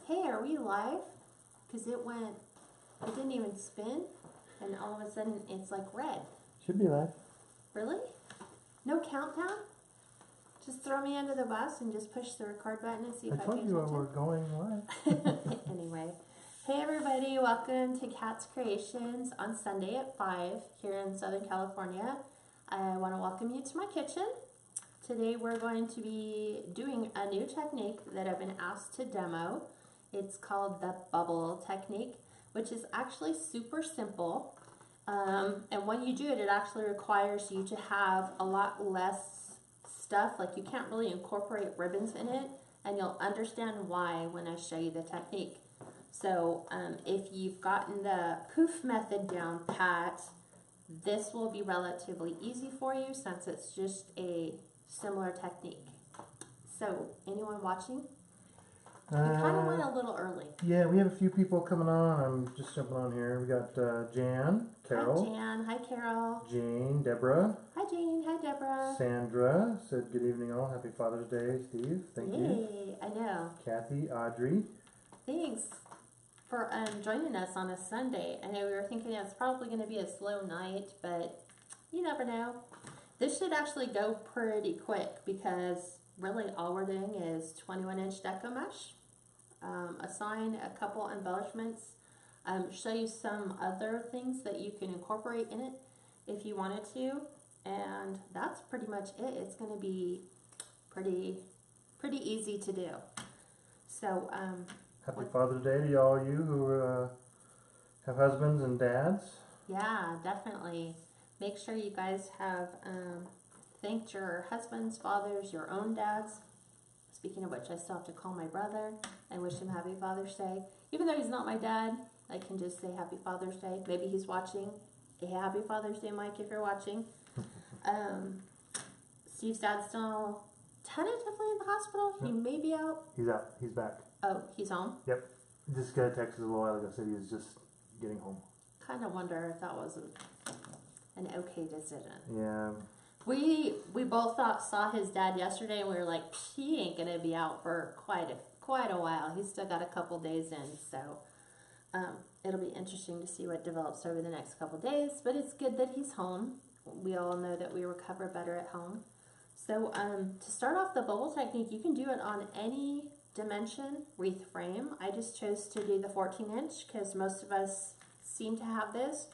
hey, are we live? Because it didn't even spin, and all of a sudden it's like red. Should be live. Really? No countdown? Just throw me under the bus and just push the record button and see if I pay attention. I told you we're going live. Anyway. Hey everybody, welcome to Kat's Creations on Sunday at 5 here in Southern California. I want to welcome you to my kitchen. Today we're going to be doing a new technique that I've been asked to demo. It's called the bubble technique, which is actually super simple. And when you do it, it actually requires you to have a lot less stuff. Like you can't really incorporate ribbons in it, and you'll understand why when I show you the technique. So if you've gotten the poof method down pat, this will be relatively easy for you since it's just a similar technique. So anyone watching? We kind of went a little early. Yeah, we have a few people coming on. I'm just jumping on here. We got Jan, Carol. Hi Jan, hi Carol. Jane, Deborah. Hi Jane, hi Deborah. Sandra said good evening all. Happy Father's Day, Steve. Thank you. Yay, I know. Kathy, Audrey. Thanks for joining us on a Sunday. I know we were thinking it's probably going to be a slow night, but you never know. This should actually go pretty quick because really all we're doing is 21-inch Deco mesh, assign a couple embellishments, show you some other things that you can incorporate in it if you wanted to, and that's pretty much it. It's going to be pretty easy to do. So Happy Father's Day to all you who have husbands and dads. Yeah, definitely. Make sure you guys have thanked your husbands, fathers, your own dads. Speaking of which, I still have to call my brother and wish him Happy Father's Day. Even though he's not my dad, I can just say Happy Father's Day. Maybe he's watching. Hey, Happy Father's Day, Mike, if you're watching. Steve's dad's still tentatively in the hospital. He may be out. He's out. He's back. Oh, he's home? Yep. Just got a text a little while ago. Said he was just getting home. Kind of wonder if that was an okay decision. Yeah. We both saw his dad yesterday, and we were like, he ain't gonna be out for quite a while. He's still got a couple days in, so it'll be interesting to see what develops over the next couple days. But it's good that he's home. We all know that we recover better at home. So to start off the bubble technique, you can do it on any dimension wreath frame. I just chose to do the 14-inch because most of us seem to have this.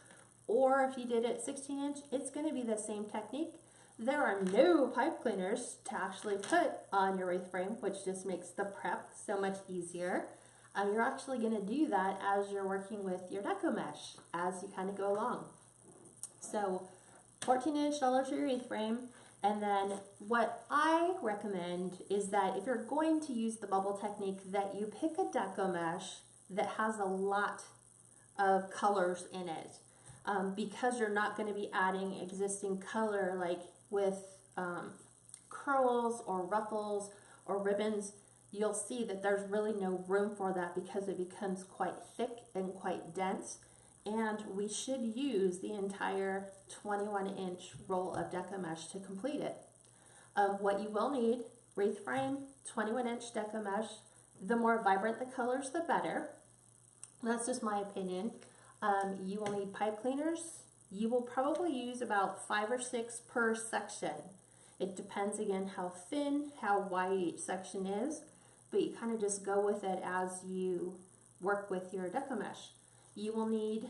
Or if you did it 16-inch, it's going to be the same technique. There are no pipe cleaners to actually put on your wreath frame, which just makes the prep so much easier. You're actually going to do that as you're working with your Deco mesh as you kind of go along. So 14-inch dollar tree wreath frame. And then what I recommend is that if you're going to use the bubble technique, that you pick a Deco mesh that has a lot of colors in it. Because you're not going to be adding existing color like with curls or ruffles or ribbons, you'll see that there's really no room for that because it becomes quite thick and quite dense. And we should use the entire 21-inch roll of Deco mesh to complete it. What you will need, wreath frame, 21-inch Deco mesh. The more vibrant the colors, the better. That's just my opinion. You will need pipe cleaners. You will probably use about 5 or 6 per section. It depends again how thin, how wide each section is, but you kind of just go with it as you work with your Deco mesh. You will need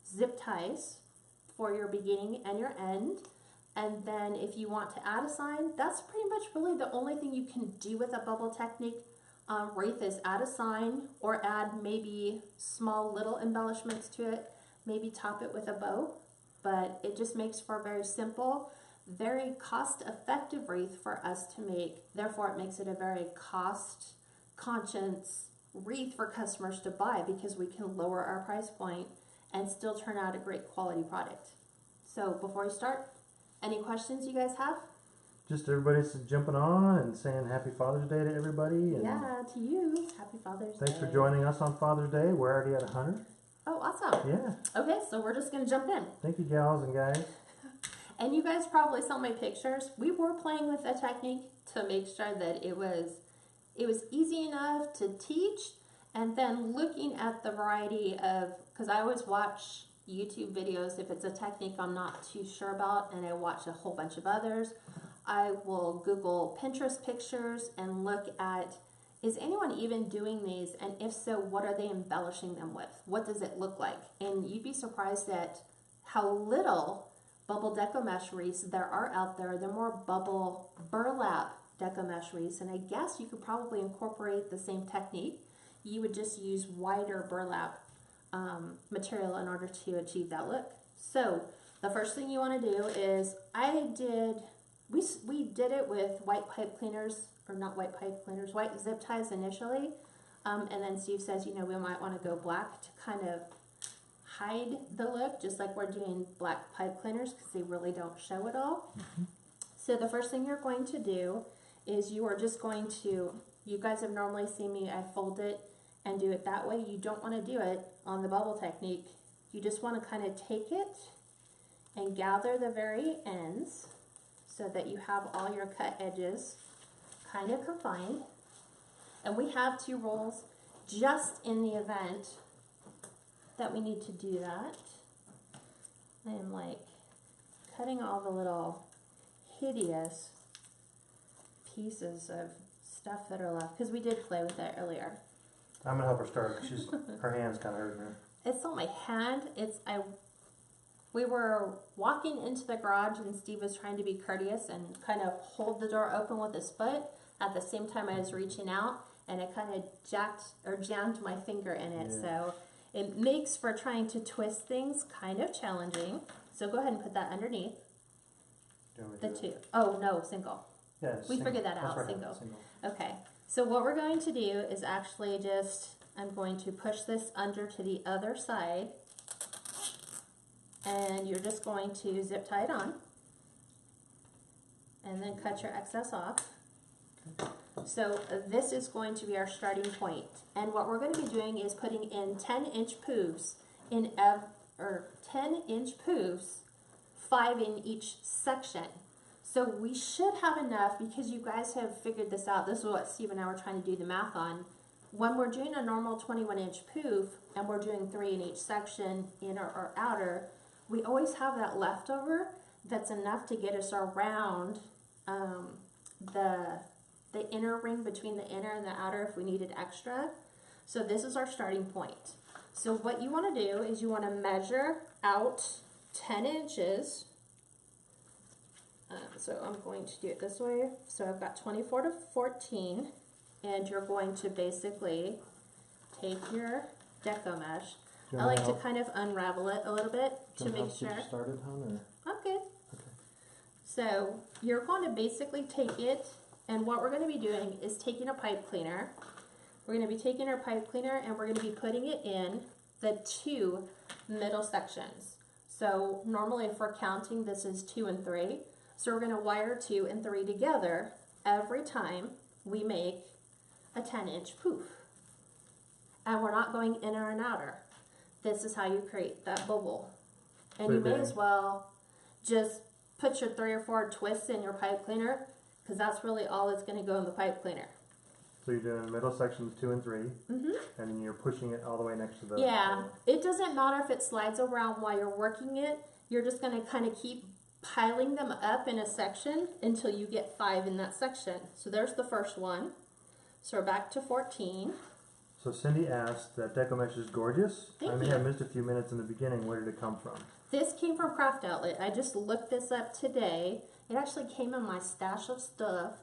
zip ties for your beginning and your end. And then if you want to add a sign, that's pretty much really the only thing you can do with a bubble technique. Wreath is add a sign or add maybe small little embellishments to it, maybe top it with a bow, but it just makes for a very simple, very cost-effective wreath for us to make. Therefore, it makes it a very cost-conscious wreath for customers to buy because we can lower our price point and still turn out a great quality product. So before we start, any questions you guys have? Just everybody's jumping on and saying Happy Father's Day to everybody. And yeah, to you. Happy Father's Day. Thanks for joining us on Father's Day. We're already at 100. Oh, awesome. Yeah. Okay, so we're just going to jump in. Thank you, gals and guys. And you guys probably saw my pictures. We were playing with a technique to make sure that it was easy enough to teach, and then looking at the variety of, because I always watch YouTube videos if it's a technique I'm not too sure about, and I watch a whole bunch of others. I will Google Pinterest pictures and look at, is anyone even doing these, and if so, what are they embellishing them with? What does it look like? And you'd be surprised at how little bubble deco mesh wreaths there are out there. They're more bubble burlap deco mesh wreaths, and I guess you could probably incorporate the same technique. You would just use wider burlap material in order to achieve that look. So the first thing you want to do is, we did it with white pipe cleaners, or not white pipe cleaners, white zip ties initially, and then Steve says, you know, we might want to go black to kind of hide the look, just like we're doing black pipe cleaners, because they really don't show it all. So the first thing you're going to do is you are just going to, you guys have normally seen me, I fold it and do it that way. You don't want to do it on the bubble technique. You just want to kind of take it and gather the very ends so that you have all your cut edges kind of confined. And we have 2 rolls just in the event that we need to do that. I am like cutting all the little hideous pieces of stuff that are left, because we did play with it earlier. I'm gonna help her start. Her hand's kind of hurting her. It's on my hand. We were walking into the garage and Steve was trying to be courteous and kind of hold the door open with his foot at the same time I was reaching out, and it kind of jammed my finger in it. Yeah. So it makes for trying to twist things kind of challenging. So go ahead and put that underneath. The 2. Oh no, single. Yeah, we figured that out. Right, single. Okay. So what we're going to do is actually just, I'm going to push this under to the other side, and you're just going to zip tie it on and then cut your excess off. So this is going to be our starting point, and what we're going to be doing is putting in 10-inch poofs in 10-inch poofs, 5 in each section. So we should have enough, because you guys have figured this out. This is what Steve and I were trying to do the math on. When we're doing a normal 21-inch poof and we're doing 3 in each section, inner or outer, we always have that leftover that's enough to get us around the inner ring between the inner and the outer if we needed extra. So this is our starting point. So what you want to do is you want to measure out 10 inches. So I'm going to do it this way. So I've got 24 to 14, and you're going to basically take your deco mesh. I like to kind of unravel it a little bit to make sure. Get you started, hon, or? I'm good. Okay. So you're going to basically take it, and what we're going to be doing is taking a pipe cleaner. We're going to be taking our pipe cleaner and we're going to be putting it in the 2 middle sections. So normally if we're counting, this is 2 and 3. So we're going to wire 2 and 3 together every time we make a 10-inch poof. And we're not going inner and outer. This is how you create that bubble. And you may as well just put your 3 or 4 twists in your pipe cleaner, because that's really all that's going to go in the pipe cleaner. So you're doing middle sections 2 and 3, and then you're pushing it all the way next to the... Yeah, it doesn't matter if it slides around while you're working it. You're just going to kind of keep piling them up in a section until you get 5 in that section. So there's the first one. So we're back to 14. So Cindy asked, that deco mesh is gorgeous. Thank I may you. have missed a few minutes in the beginning. Where did it come from? This came from Craft Outlet. I just looked this up today. It actually came in my stash of stuff,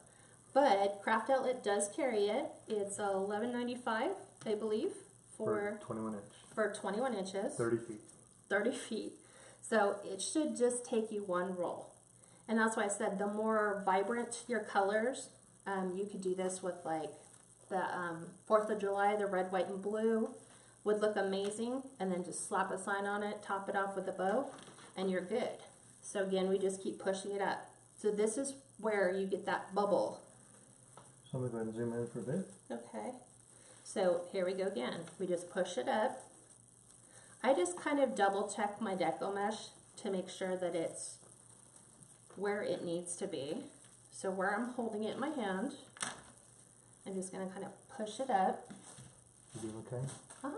but Craft Outlet does carry it. It's $11.95, I believe, for 21 inch. For 21 inches. 30 feet. 30 feet. So it should just take you 1 roll. And that's why I said the more vibrant your colors, you could do this with like the 4th of July, the red, white, and blue would look amazing. And then just slap a sign on it, top it off with a bow, and you're good. So again, we just keep pushing it up. So this is where you get that bubble. So I'm going to go ahead and zoom in for a bit. Okay. So here we go again. We just push it up. I just kind of double check my deco mesh to make sure that it's where it needs to be. So where I'm holding it in my hand, I'm just going to kind of push it up. You doing okay?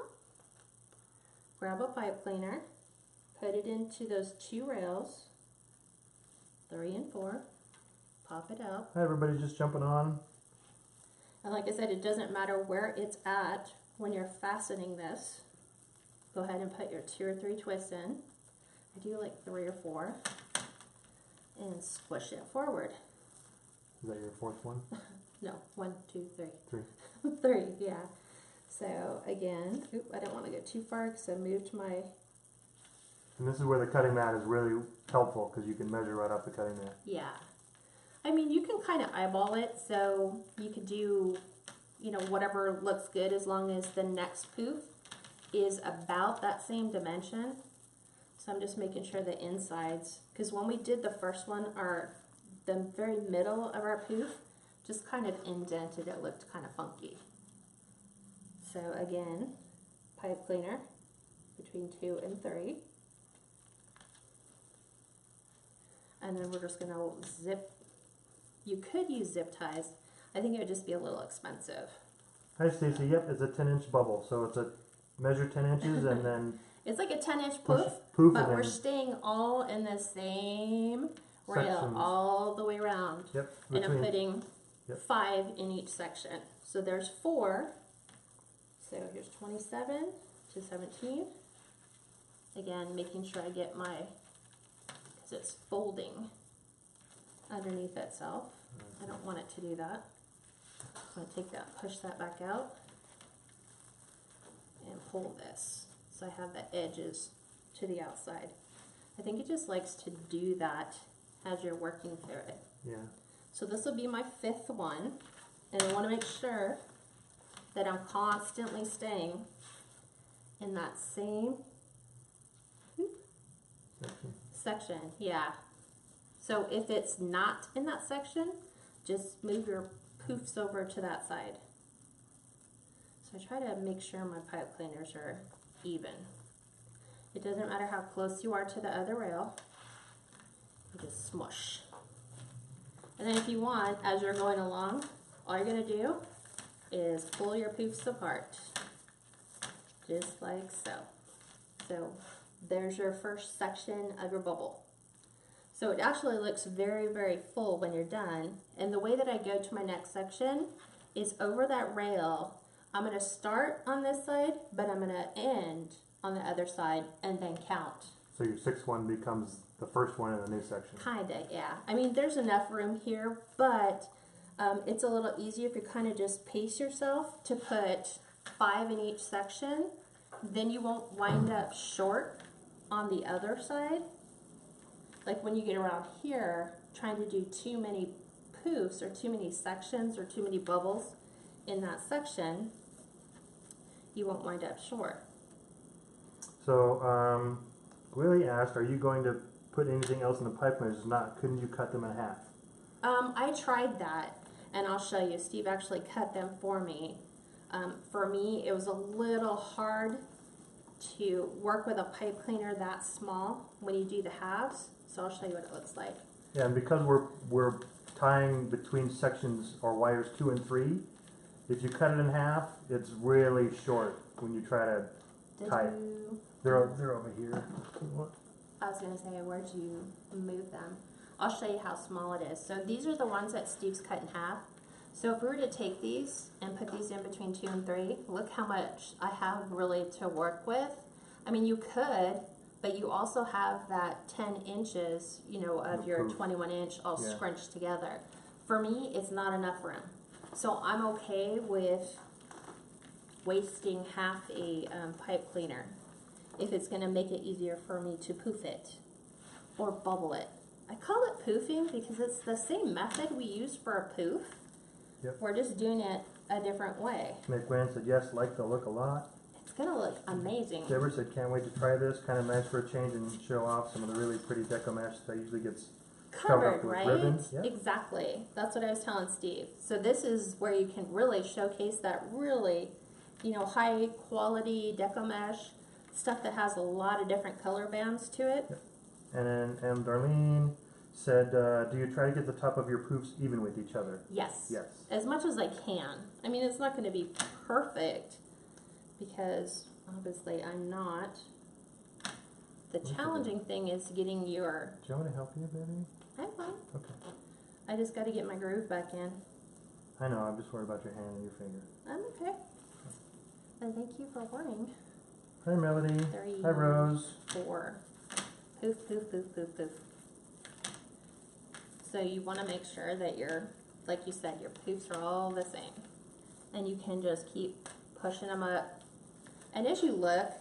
Grab a pipe cleaner, put it into those 2 rails, 3 and 4, pop it out. Hi, everybody, just jumping on. And like I said, it doesn't matter where it's at when you're fastening this. Go ahead and put your 2 or 3 twists in. I do like 3 or 4. And squish it forward. Is that your 4th one? No, 1, 2, 3. 3. 3, yeah. So again, I don't want to go too far because I moved my... And this is where the cutting mat is really helpful because you can measure right off the cutting mat. Yeah. I mean, you can kind of eyeball it, so you could do, you know, whatever looks good as long as the next poof is about that same dimension. So I'm just making sure the insides, because when we did the first one, the very middle of our poof just kind of indented. It looked kind of funky. So again, pipe cleaner between 2 and 3. And then we're just going to zip. You could use zip ties. I think it would just be a little expensive. Hi, Stacy. Yep, it's a 10-inch bubble. So it's a measure 10 inches and then it's like a 10-inch poof, but we're staying all in the same rail sections. All the way around. Yep. And I'm putting 5 in each section. So there's 4. So here's 27 to 17. Again, making sure I get my, because it's folding underneath itself. I don't want it to do that. I'm going to take that, push that back out, and pull this. So I have the edges to the outside. I think it just likes to do that as you're working through it. Yeah. So this will be my 5th one, and I want to make sure that I'm constantly staying in that same section. Yeah. So if it's not in that section, just move your poofs over to that side. So I try to make sure my pipe cleaners are even. It doesn't matter how close you are to the other rail. You just smush. And then if you want, as you're going along, all you're going to do is pull your poofs apart, just like so. So there's your first section of your bubble. So it actually looks very, very full when you're done. And the way that I go to my next section is over that rail. I'm going to start on this side, but I'm going to end on the other side and then count. So your 6th one becomes the first one in the new section. Kinda, yeah. I mean, there's enough room here, but it's a little easier if you kind of just pace yourself to put 5 in each section. Then you won't wind up short on the other side. Like when you get around here, trying to do too many poofs or too many sections or too many bubbles in that section, you won't wind up short. So, Willie asked, are you going to put anything else in the pipe cleaners? If not, couldn't you cut them in half? I tried that, and I'll show you. Steve actually cut them for me. For me, it was a little hard to work with a pipe cleaner that small when you do the halves. So I'll show you what it looks like. Yeah, and because we're tying between sections or wires 2 and 3, if you cut it in half, it's really short when you try to tie it. They're over here. I was going to say, where'd you move them? I'll show you how small it is. So these are the ones that Steve's cut in half. So if we were to take these and put these in between 2 and 3, look how much I have really to work with. I mean, you could, but you also have that 10 inches, you know, of your 21 inch all scrunched together. For me, it's not enough room. So I'm okay with wasting half a pipe cleaner if it's going to make it easier for me to poof it or bubble it. I call it poofing because it's the same method we use for a poof. Yep. We're just doing it a different way. McWan said yes, like the look a lot. It's going to look amazing. Deborah said can't wait to try this. Kind of nice for a change and show off some of the really pretty deco mesh that usually gets covered, up with right? ribbon. Yep. Exactly. That's what I was telling Steve. So this is where you can really showcase that really, you know, high quality deco mesh, stuff that has a lot of different color bands to it. Yep. And then Darlene said, do you try to get the top of your poofs even with each other? Yes. Yes. As much as I can. I mean, it's not going to be perfect because obviously I'm not. The challenging thing is getting your... Do you want me to help you, baby? I'm fine. Okay. I just got to get my groove back in. I know, I'm just worried about your hand and your finger. I'm okay. And thank you for warning. Hi, Melody. 3, Hi, Rose. 4. Poof, poof, poof, poof, poof. So you want to make sure that your, like you said, your poofs are all the same. And you can just keep pushing them up. And as you look,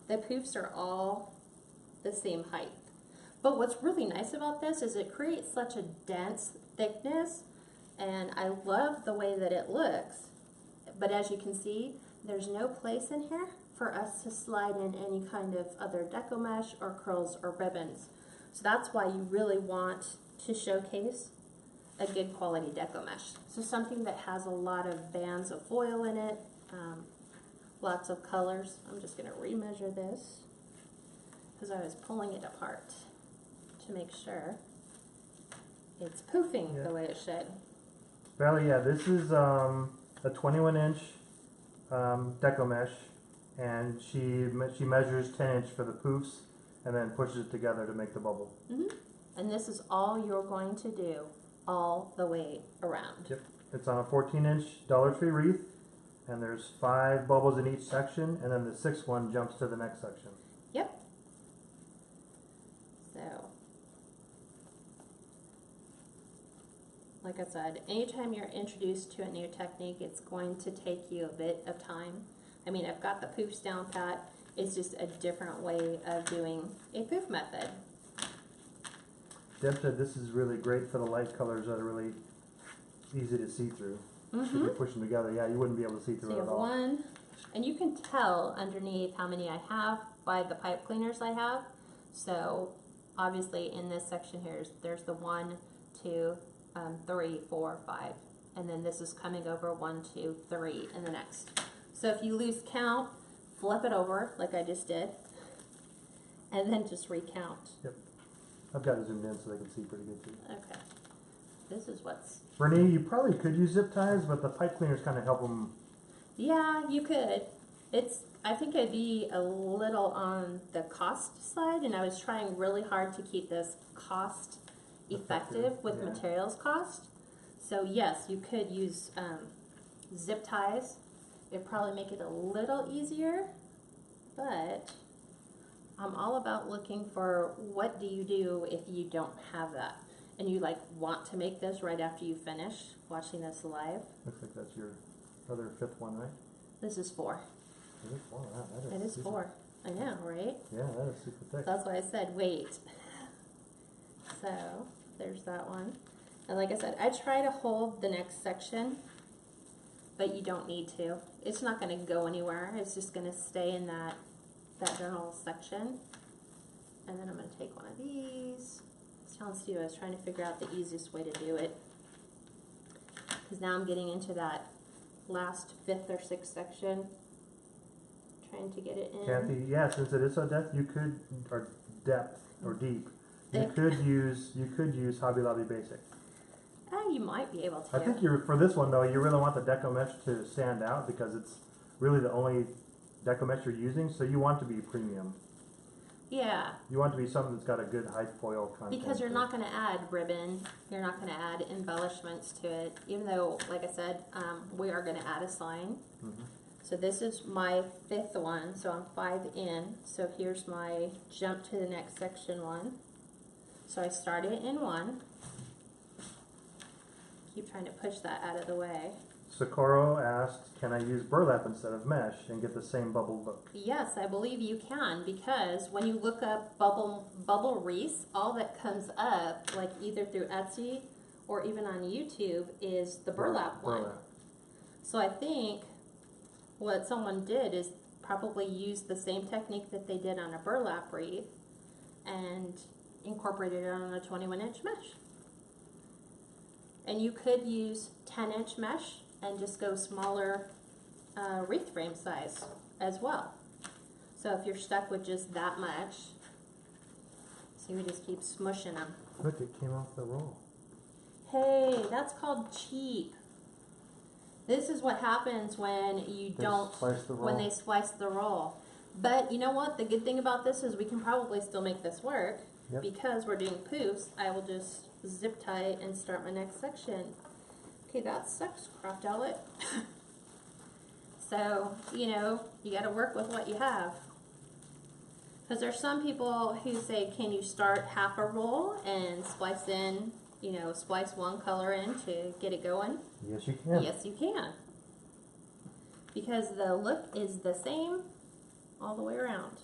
the poofs are all the same height. But what's really nice about this is it creates such a dense thickness, and I love the way that it looks. But as you can see, there's no place in here for us to slide in any kind of other deco mesh or curls or ribbons. So that's why you really want to showcase a good quality deco mesh. So something that has a lot of bands of foil in it, lots of colors. I'm just going to remeasure this because I was pulling it apart to make sure it's poofing the way it should. Valerie, yeah, this is a 21-inch deco mesh, and she measures 10-inch for the poofs and then pushes it together to make the bubble. And this is all you're going to do all the way around. Yep. It's on a 14-inch Dollar Tree wreath, and there's 5 bubbles in each section, and then the 6th one jumps to the next section. Yep. So, like I said, anytime you're introduced to a new technique, it's going to take you a bit of time. I mean, I've got the poofs down pat. It's just a different way of doing a poof method. Deb said this is really great for the light colors that are really easy to see through. If you push them together, yeah, you wouldn't be able to see through So it you at have all. one, and you can tell underneath how many I have by the pipe cleaners I have. So obviously in this section here, there's the 1, 2, 3, 4, 5, and then this is coming over 1, 2, 3 in the next. So if you lose count, flip it over like I just did, and then just recount. Yep. I've got it zoomed in so they can see pretty good too. Okay. This is what's... Bernie, you probably could use zip ties, but the pipe cleaners kind of help them. Yeah, you could. I think it'd be a little on the cost side, and I was trying really hard to keep this cost effective with materials cost. So yes, you could use zip ties. It'd probably make it a little easier, but I'm all about looking for what do you do if you don't have that. And you like want to make this right after you finish watching this live. Looks like that's your other 5th one, right? This is 4. It is 4. Wow, that It is 4. I know, right? Yeah, that is super thick. That's why I said wait. So there's that one. And like I said, I try to hold the next section, but you don't need to. It's not going to go anywhere. It's just going to stay in that general section. And then I'm going to take one of these. I was telling Steve I was trying to figure out the easiest way to do it, because now I'm getting into that last 5th or 6th section, trying to get it in. Kathy, yeah, since it is so depth, you could, or depth or deep, you could use Hobby Lobby Basic. You might be able to. I think for this one though, you really want the deco mesh to stand out because it's really the only deco mesh you're using, so you want to be premium. Yeah. You want to be something that's got a good high foil content. Because you're not going to add ribbon, you're not going to add embellishments to it, even though, like I said, we are going to add a sign. So this is my 5th one, so I'm 5 in. So here's my jump to the next section one. So I started in 1. Keep trying to push that out of the way. Socorro asked, can I use burlap instead of mesh and get the same bubble look? Yes, I believe you can, because when you look up bubble wreaths, all that comes up, like either through Etsy or even on YouTube, is the burlap one. So I think what someone did is probably use the same technique that they did on a burlap wreath and incorporated it on a 21-inch mesh. And you could use 10-inch mesh and just go smaller wreath frame size as well. So if you're stuck with just that much, See, we just keep smushing them. Look, it came off the roll. Hey, that's called cheap. This is what happens when you don't, when they splice the roll. But you know what? The good thing about this is we can probably still make this work. Yep. Because we're doing poofs. I will just zip tie it and start my next section. Okay, that's sex craft outlet. So, you know, you got to work with what you have. Because there's some people who say, can you start half a roll and splice in, you know, splice one color in to get it going? Yes, you can. Yes, you can. Because the look is the same all the way around.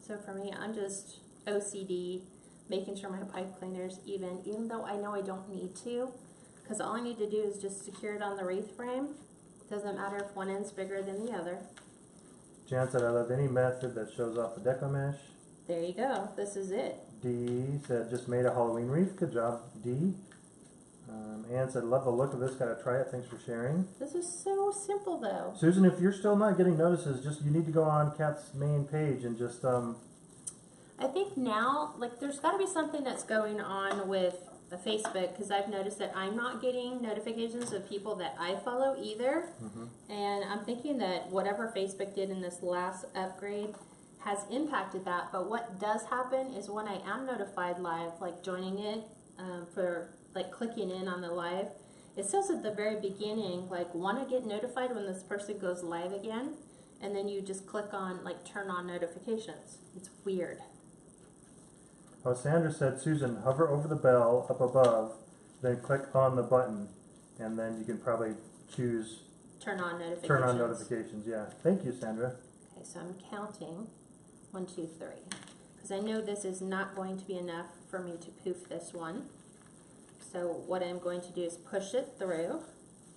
So for me, I'm just OCD, making sure my pipe cleaner's even though I know I don't need to. Because all I need to do is just secure it on the wreath frame. Doesn't matter if one end's bigger than the other. Jan said, I love any method that shows off the deco mesh. There you go. This is it. D said, just made a Halloween wreath. Good job, D. Ann said, love the look of this. Gotta try it. Thanks for sharing. This is so simple, though. Susan, if you're still not getting notices, just you need to go on Kat's main page and just I think now, like, there's got to be something that's going on with the Facebook, because I've noticed that I'm not getting notifications of people that I follow either. And I'm thinking that whatever Facebook did in this last upgrade has impacted that. But what does happen is when I am notified live, like joining it for like clicking in on the live, it says at the very beginning, like, want to get notified when this person goes live again, and then you just click on like turn on notifications. It's weird. Oh, Sandra said, Susan, hover over the bell up above, then click on the button, and then you can probably choose Turn on notifications. turn on notifications. Yeah. Thank you, Sandra. Okay, so I'm counting 1, 2, 3, because I know this is not going to be enough for me to poof this one. So what I'm going to do is push it through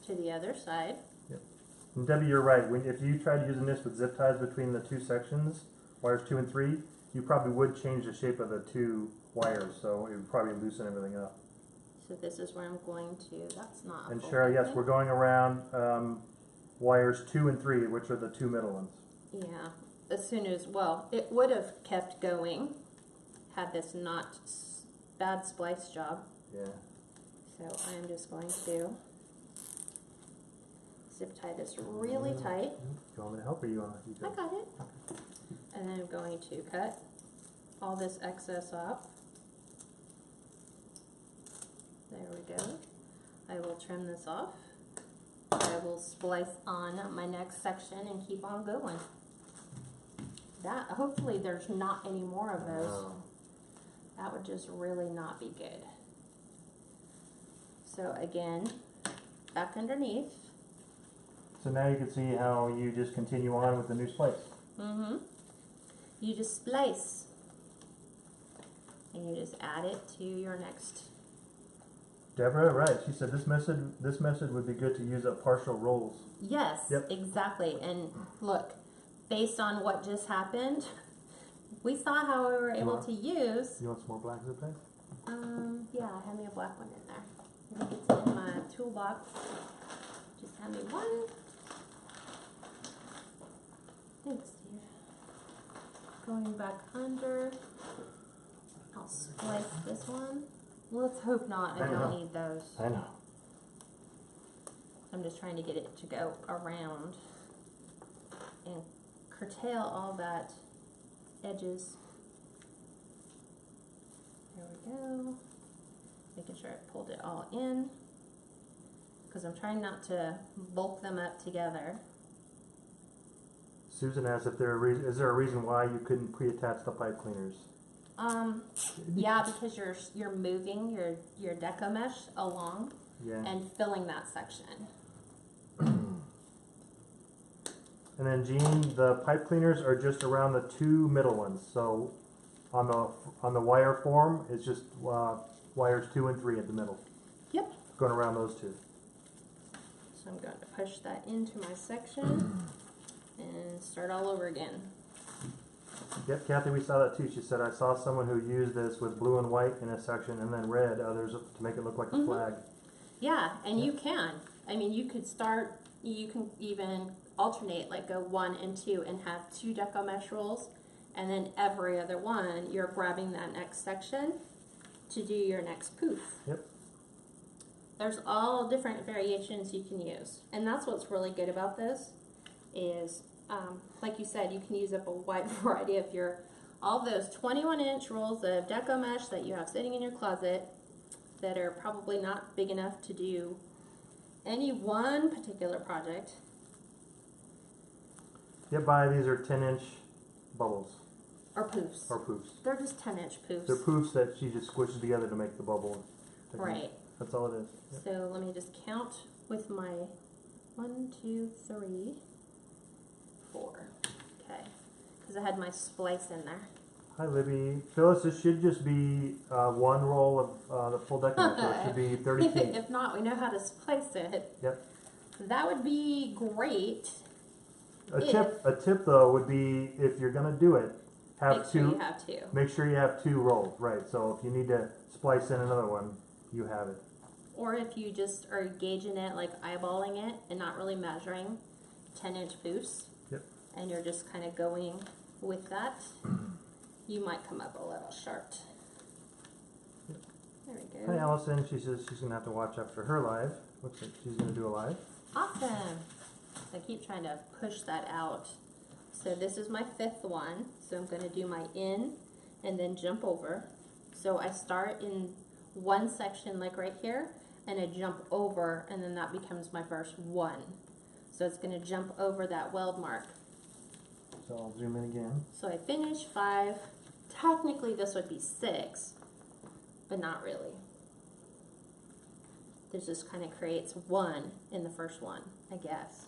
to the other side. Yep. And Debbie, you're right. If you tried using this with zip ties between the two sections, wires 2 and 3, you probably would change the shape of the two wires, so it would probably loosen everything up. So this is where I'm going to, that's not. And Cheryl, yes, we're going around wires 2 and 3, which are the two middle ones. Yeah, as soon as, well, it would have kept going had this not bad splice job. Yeah. So I'm just going to zip tie this really tight. You want me to help, or you want to? I got it. And then I'm going to cut all this excess off. There we go. I will trim this off. I will splice on my next section and keep on going. That, hopefully there's not any more of those. No. That would just really not be good. So again, back underneath. So now you can see how you just continue on with the new splice. You just splice. And you just add it to your next. Deborah, right? She said this method would be good to use up partial rolls. Yes, Yep. exactly. And look, based on what just happened, we saw how we were able to use. You want some more black zip ties? Yeah, hand me a black one in there. I think it's in my toolbox. Just hand me one. Thanks, dear. Going back under. I'll splice this one. Let's hope not. I don't need those. I know. I'm just trying to get it to go around and curtail all that edges. There we go. Making sure I pulled it all in, because I'm trying not to bulk them up together. Susan asks if is there a reason why you couldn't pre-attach the pipe cleaners? Yeah, because you're moving your deco mesh along and filling that section. And then Jean, the pipe cleaners are just around the two middle ones. So on the wire form, it's just wires 2 and 3 at the middle. Yep. Going around those two. So I'm going to push that into my section and start all over again. Yep, Kathy, we saw that too. She said, I saw someone who used this with blue and white in a section and then red others to make it look like a flag. Yeah, and you can. I mean, you could start, you can even alternate, like go 1 and 2 and have 2 deco mesh rolls, And then every other one, you're grabbing that next section to do your next poof. Yep. There's all different variations you can use. And that's what's really good about this is, like you said, you can use up a wide variety of all those 21-inch rolls of Deco mesh that you have sitting in your closet that are probably not big enough to do any one particular project. Get by, these are 10-inch bubbles. Or poofs. Or poofs. They're just 10-inch poofs. They're poofs that she just squishes together to make the bubble. Right. That's all it is. Yep. So let me just count with my 1, 2, 3, 4. Okay. Because I had my splice in there. Hi, Libby. Phyllis, this should just be one roll of the full deck. So it should be 30 feet. If not, we know how to splice it. Yep. That would be great. A tip though would be if you're gonna do it, Make sure you have two. Make sure you have 2 rolls, right? So if you need to splice in another one, you have it. Or if you just are gauging it, like eyeballing it, and not really measuring 10-inch poofs. Yep. And you're just kind of going with that, you might come up a little short. Yep. There we go. Hi, Allison. She says she's gonna have to watch after her live. Looks like she's gonna do a live. Awesome. I keep trying to push that out. So this is my 5th one. So I'm going to do my in and then jump over. So I start in one section like right here and I jump over and then that becomes my first one. So it's going to jump over that weld mark. So I'll zoom in again. So I finish 5. Technically this would be 6, but not really. This just kind of creates 1 in the first one, I guess.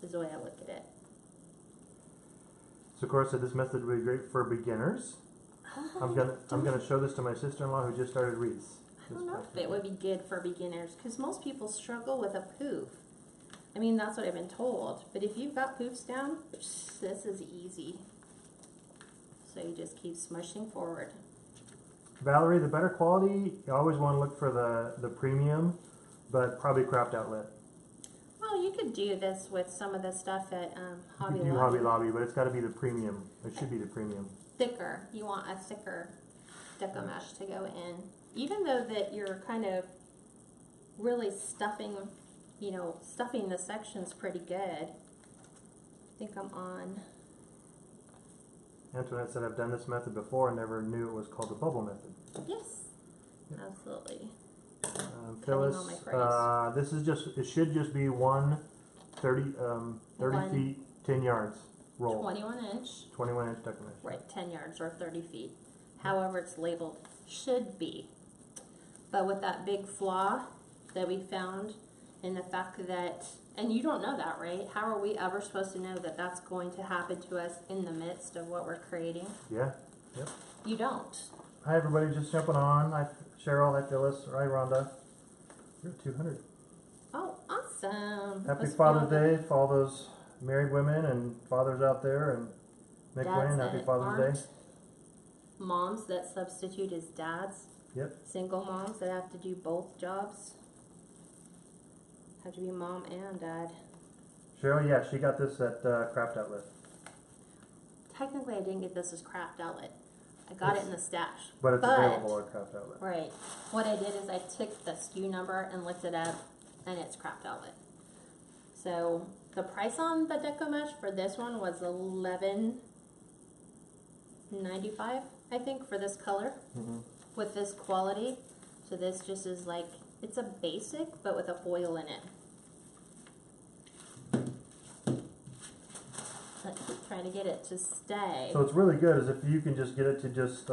Is the way I look at it. So Cora said this method would be great for beginners. I'm gonna show this to my sister-in-law who just started wreaths. I don't know if it would be good for beginners because most people struggle with a poof. I mean, that's what I've been told. But if you've got poofs down, this is easy. So you just keep smushing forward. Valerie, the better quality, you always want to look for the premium, but probably craft outlet. Well, you could do this with some of the stuff at Hobby You can do Lobby. Hobby Lobby, but it's got to be the premium. It should be the premium. Thicker. You want a thicker Deco mesh to go in. Even though that you're kind of really stuffing the sections pretty good. I think I'm on. Antoinette said, I've done this method before and never knew it was called the bubble method. Yes, Yep. absolutely. Phyllis, on my this is it should just be one 30 feet, 10 yards roll. 21-inch. 21-inch Deco mesh. Right, 10 yards or 30 feet. However it's labeled, should be. But with that big flaw that we found in the fact that, and you don't know that, right? How are we ever supposed to know that that's going to happen to us in the midst of what we're creating? Yeah. Yep. You don't. Hi everybody, just jumping on. Hi Cheryl, hi Phyllis, hi Rhonda. You're at 200. Oh, awesome. Happy Let's Father's go. Day for all those married women and fathers out there, and Nick Dads Wayne, that happy Father's aren't. Day. Moms that substitute as dads. Yep. Single moms that have to do both jobs. Have to be mom and dad. Cheryl, yeah, she got this at Craft Outlet. Technically, I didn't get this as Craft Outlet. I got it in the stash. But it's available at Craft Outlet. Right. What I did is I took the SKU number and looked it up, and it's Craft Outlet. So the price on the Deco mesh for this one was $11.95, I think, for this color with this quality. So this just is like, it's a basic, but with a foil in it. I keep trying to get it to stay. So it's really good is if you can just get it to just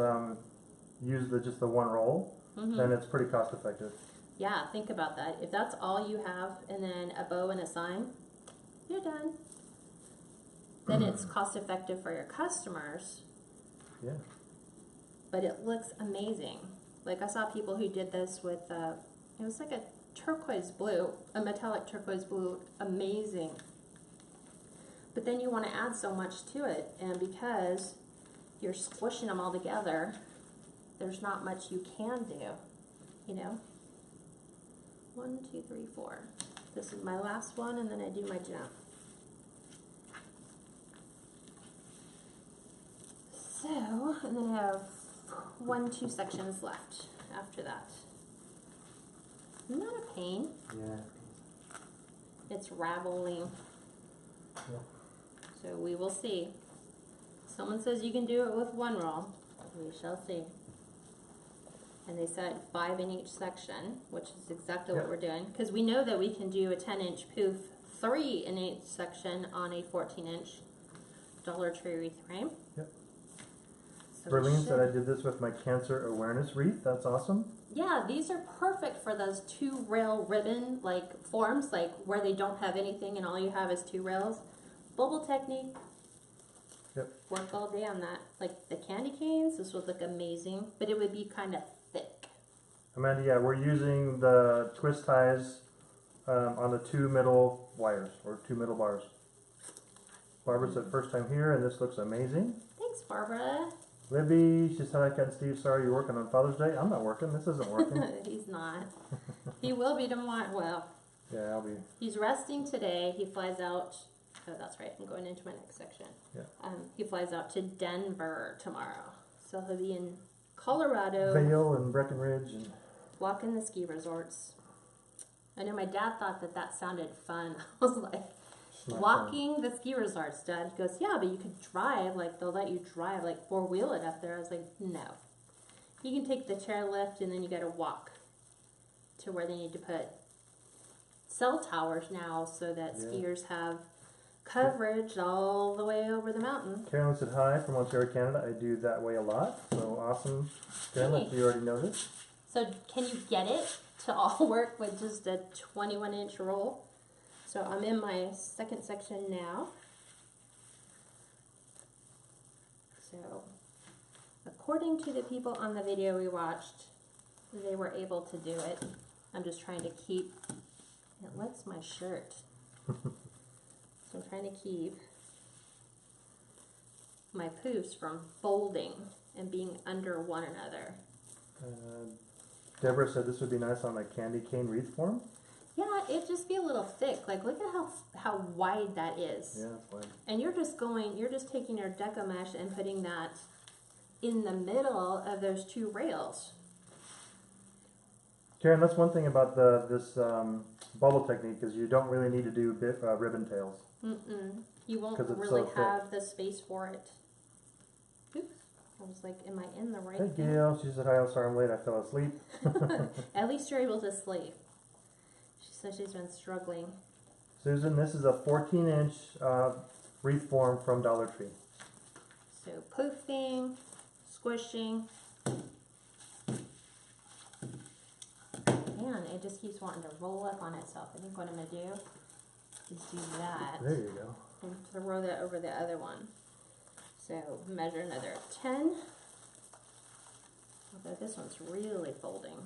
use the one roll, then it's pretty cost effective. Yeah, think about that. If that's all you have and then a bow and a sign, you're done. Then it's cost effective for your customers. Yeah. But it looks amazing. Like I saw people who did this with, it was like a turquoise blue, a metallic turquoise blue, amazing. But then you want to add so much to it, and because you're squishing them all together, there's not much you can do, you know? 1, 2, 3, 4. This is my last one, and then I do my jump. So, and then I have 2 sections left after that. Isn't that a pain? Yeah. It's raveling. Yeah. So we will see. Someone says you can do it with 1 roll. We shall see. And they said 5 in each section, which is exactly what we're doing. Because we know that we can do a 10-inch poof, 3 in each section on a 14-inch Dollar Tree wreath frame. Yep. So Berlin said I did this with my cancer awareness wreath. That's awesome. Yeah, these are perfect for those 2 rail ribbon like forms, like where they don't have anything and all you have is 2 rails. Bubble technique. Yep. Work all day on that. Like the candy canes, this would look amazing, but it would be kind of thick. Amanda, yeah, we're using the twist ties on the 2 middle wires, or 2 middle bars. Barbara said first time here, and this looks amazing. Thanks, Barbara. Libby, she said, "Hi, Kat and Steve. Sorry you're working on Father's Day." I'm not working. This isn't working. He's not. He will be tomorrow. Well, Yeah, I'll be. he's resting today. He flies out. Oh, that's right. I'm going into my next section. Yeah. He flies out to Denver tomorrow. So he'll be in Colorado. Vail and Breckenridge and. Walking the ski resorts. I know my dad thought that that sounded fun. I was like, Not walking the ski resorts, Dad. He goes, yeah, but you could drive. Like, they'll let you drive, like, 4-wheel it up there. I was like, no. You can take the chairlift, and then you got to walk to where they need to put cell towers now so that skiers have coverage all the way over the mountain. Carolyn said hi from Ontario, Canada. I do that way a lot. So awesome. Carolyn, Hey. you already know this. So can you get it to all work with just a 21-inch roll? So I'm in my second section now. So according to the people on the video we watched, they were able to do it. I'm just trying to keep, it lets my shirt. So I'm trying to keep my poofs from folding and being under one another. Deborah said this would be nice on a candy cane wreath form. Yeah, it'd just be a little thick. Like, look at how wide that is. Yeah, that's wide. And you're just taking your Deco mesh and putting that in the middle of those 2 rails. Karen, that's one thing about this bubble technique is you don't really need to do ribbon tails. You won't 'Cause it's really so thick. have the space for it. Oops. I was like, am I in the right Hey thing? Gail, she said hi, I'm sorry I'm late, I fell asleep. At least you're able to sleep. She said she's been struggling. Susan, this is a 14-inch wreath form from Dollar Tree. So poofing, squishing. Man, it just keeps wanting to roll up on itself. I think what I'm going to do is do that. There you go. And throw that over the other one. So measure another 10. Although this one's really folding.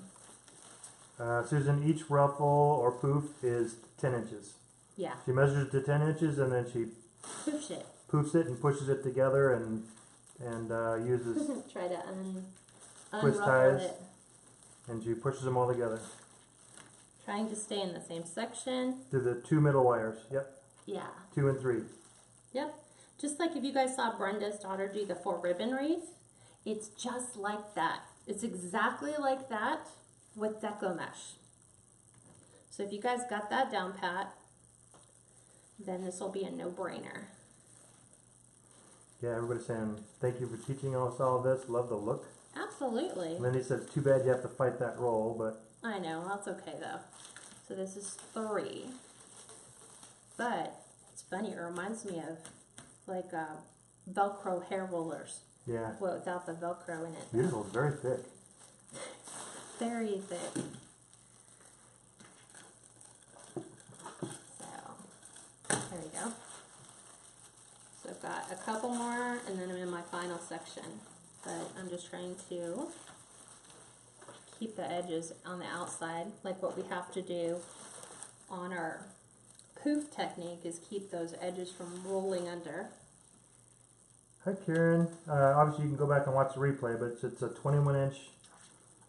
Susan, each ruffle or poof is 10 inches. Yeah. She measures it to 10 inches and then she Push it. poofs it and pushes it together and uses Try to twist unruffle ties. it. And she pushes them all together. Trying to stay in the same section. Through the 2 middle wires. Yep. Yeah. 2 and 3. Yep. Just like if you guys saw Brenda's daughter do the 4-ribbon wreath, it's just like that. It's exactly like that with Deco mesh. So if you guys got that down pat, then this will be a no-brainer. Yeah, everybody's saying thank you for teaching us all this. Love the look. Absolutely. And then he says, too bad you have to fight that roll, but I know, that's okay though. So this is 3. But it's funny, it reminds me of like Velcro hair rollers. yeah, Well, without the Velcro in it. beautiful. It's very thick. Very thick. So, there we go. So I've got a couple more and then I'm in my final section. But I'm just trying to keep the edges on the outside, like what we have to do on our poof technique is keep those edges from rolling under. Hi, Karen. Obviously, you can go back and watch the replay, but it's a 21-inch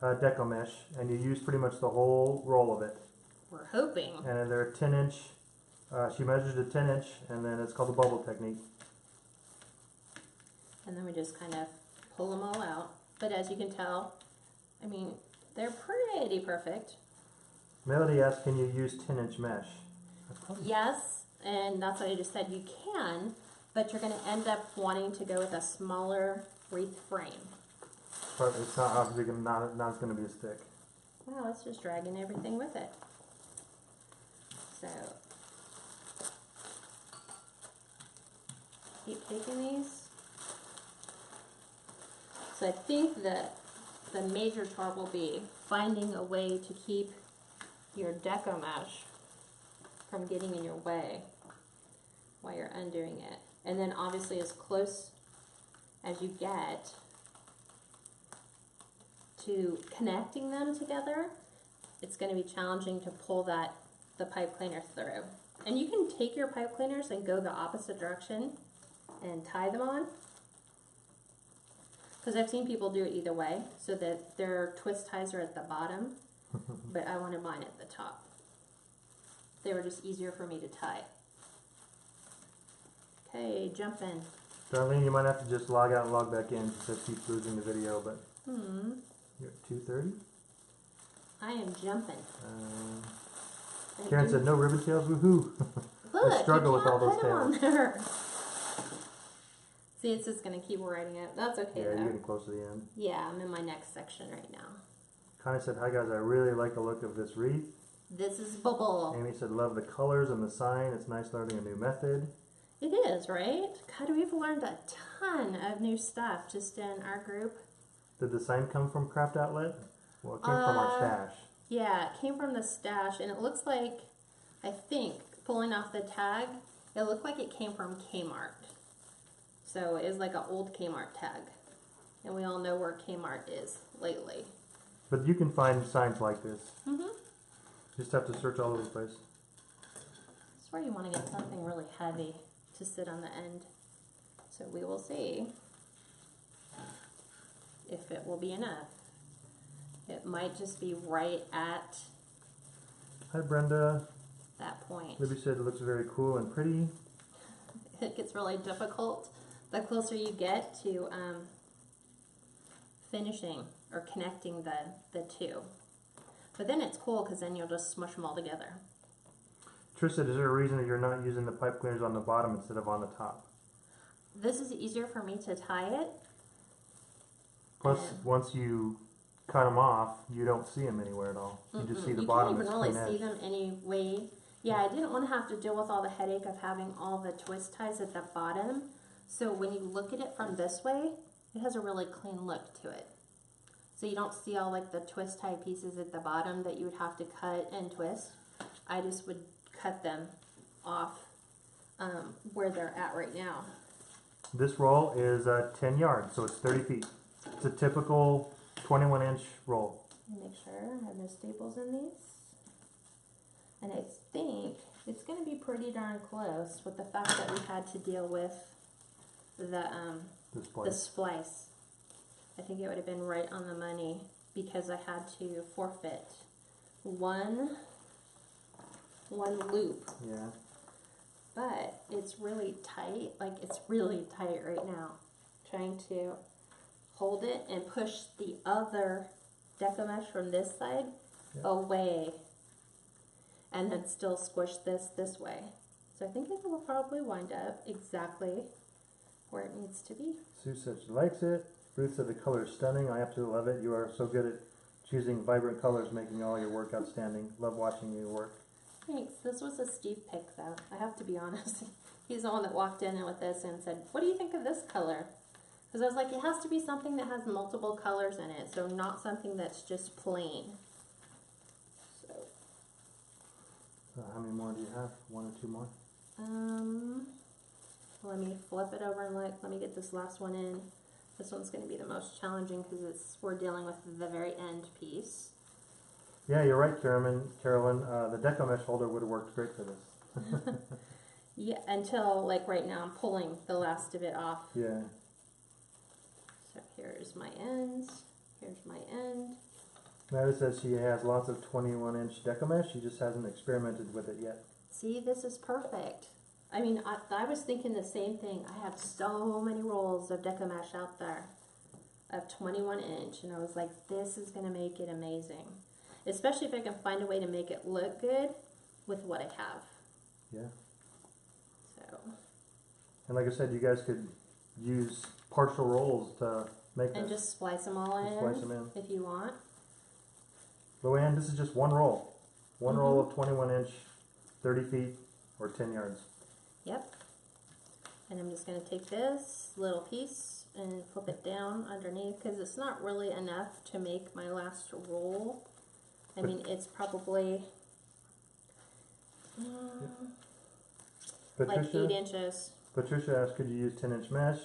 Deco mesh, and you use pretty much the whole roll of it. We're hoping. And they're 10-inch. She measures a 10-inch, and then it's called the bubble technique. And then we just kind of pull them all out. But as you can tell, I mean, they're pretty perfect. Melody asked, can you use 10-inch mesh? Yes, and that's what I just said. You can, but you're going to end up wanting to go with a smaller wreath frame. But it's not obviously not going to be as thick. Well, it's just dragging everything with it. So, keep taking these. So I think that the major chore will be finding a way to keep your Deco mesh from getting in your way while you're undoing it. And then obviously as close as you get to connecting them together, it's going to be challenging to pull the pipe cleaner through. And you can take your pipe cleaners and go the opposite direction and tie them on. Because I've seen people do it either way, so that their twist ties are at the bottom, but I wanted mine at the top. They were just easier for me to tie. Okay, jump in. Darlene, you might have to just log out and log back in because it keeps losing the video, but you're at 2:30? I am jumping. Karen said no ribbon tails, woohoo! Look, I struggle with all those tails. See, it's just going to keep writing it. That's okay Yeah, though. you're getting close to the end. Yeah, I'm in my next section right now. Connie said, hi guys, I really like the look of this wreath. This is Bubble. Amy said, love the colors and the sign. It's nice learning a new method. It is, right? God, we've learned a ton of new stuff just in our group. Did the sign come from Craft Outlet? Well, it came from our stash. Yeah, it came from the stash, and it looks like, I think, pulling off the tag, it looked like it came from Kmart. So it was like an old Kmart tag. And we all know where Kmart is lately. But you can find signs like this. Mm-hmm. Just have to search all over the place. That's where you want to get something really heavy to sit on the end. So we will see if it will be enough. It might just be right at Hi Brenda. that point. Libby said it looks very cool and pretty. It gets really difficult the closer you get to finishing or connecting the two. But then it's cool because then you'll just smush them all together. Trish said, is there a reason that you're not using the pipe cleaners on the bottom instead of on the top? This is easier for me to tie it. Plus, once you cut them off, you don't see them anywhere at all. You just see the bottom. You can't even really see them anyway. Yeah, I didn't want to have to deal with all the headache of having all the twist ties at the bottom. So when you look at it from this way, it has a really clean look to it. So you don't see all like the twist tie pieces at the bottom that you would have to cut and twist. I just would cut them off where they're at right now. This roll is 10 yards, so it's 30 feet. It's a typical 21-inch roll. Make sure I have no staples in these. And I think it's going to be pretty darn close with the fact that we had to deal with the splice. I think it would have been right on the money because I had to forfeit one loop. Yeah. But it's really tight. Like, it's really tight right now. Trying to hold it and push the other Deco mesh from this side away. And then still squish this way. So I think it will probably wind up exactly where it needs to be. Sue said she likes it. Ruth said the color is stunning. I absolutely love it. You are so good at choosing vibrant colors, making all your work outstanding. Love watching you work. Thanks. This was a Steve pick, though. I have to be honest. He's the one that walked in with this and said, what do you think of this color? Because I was like, it has to be something that has multiple colors in it, so not something that's just plain. So how many more do you have? 1 or 2 more? Let me flip it over and let me get this last one in. This one's going to be the most challenging because we're dealing with the very end piece. Yeah, you're right, Carolyn. The Deco mesh holder would have worked great for this. Yeah, until like right now I'm pulling the last of it off. Yeah. So here's my ends. Here's my end. Maddie says she has lots of 21-inch Deco mesh. She just hasn't experimented with it yet. See, this is perfect. I mean, I was thinking the same thing. I have so many rolls of Deco mesh out there. of 21 inch, and I was like, this is gonna make it amazing, especially if I can find a way to make it look good with what I have. Yeah. So. And like I said, you guys could use partial rolls to make And this. just splice them all in, Splice them in. if you want. Luann, this is just one roll. One roll of 21 inch, 30 feet, or 10 yards. Yep. And I'm just going to take this little piece and flip it down underneath, because it's not really enough to make my last roll. I mean, it's probably like 8 inches. Patricia asked, could you use 10-inch mesh?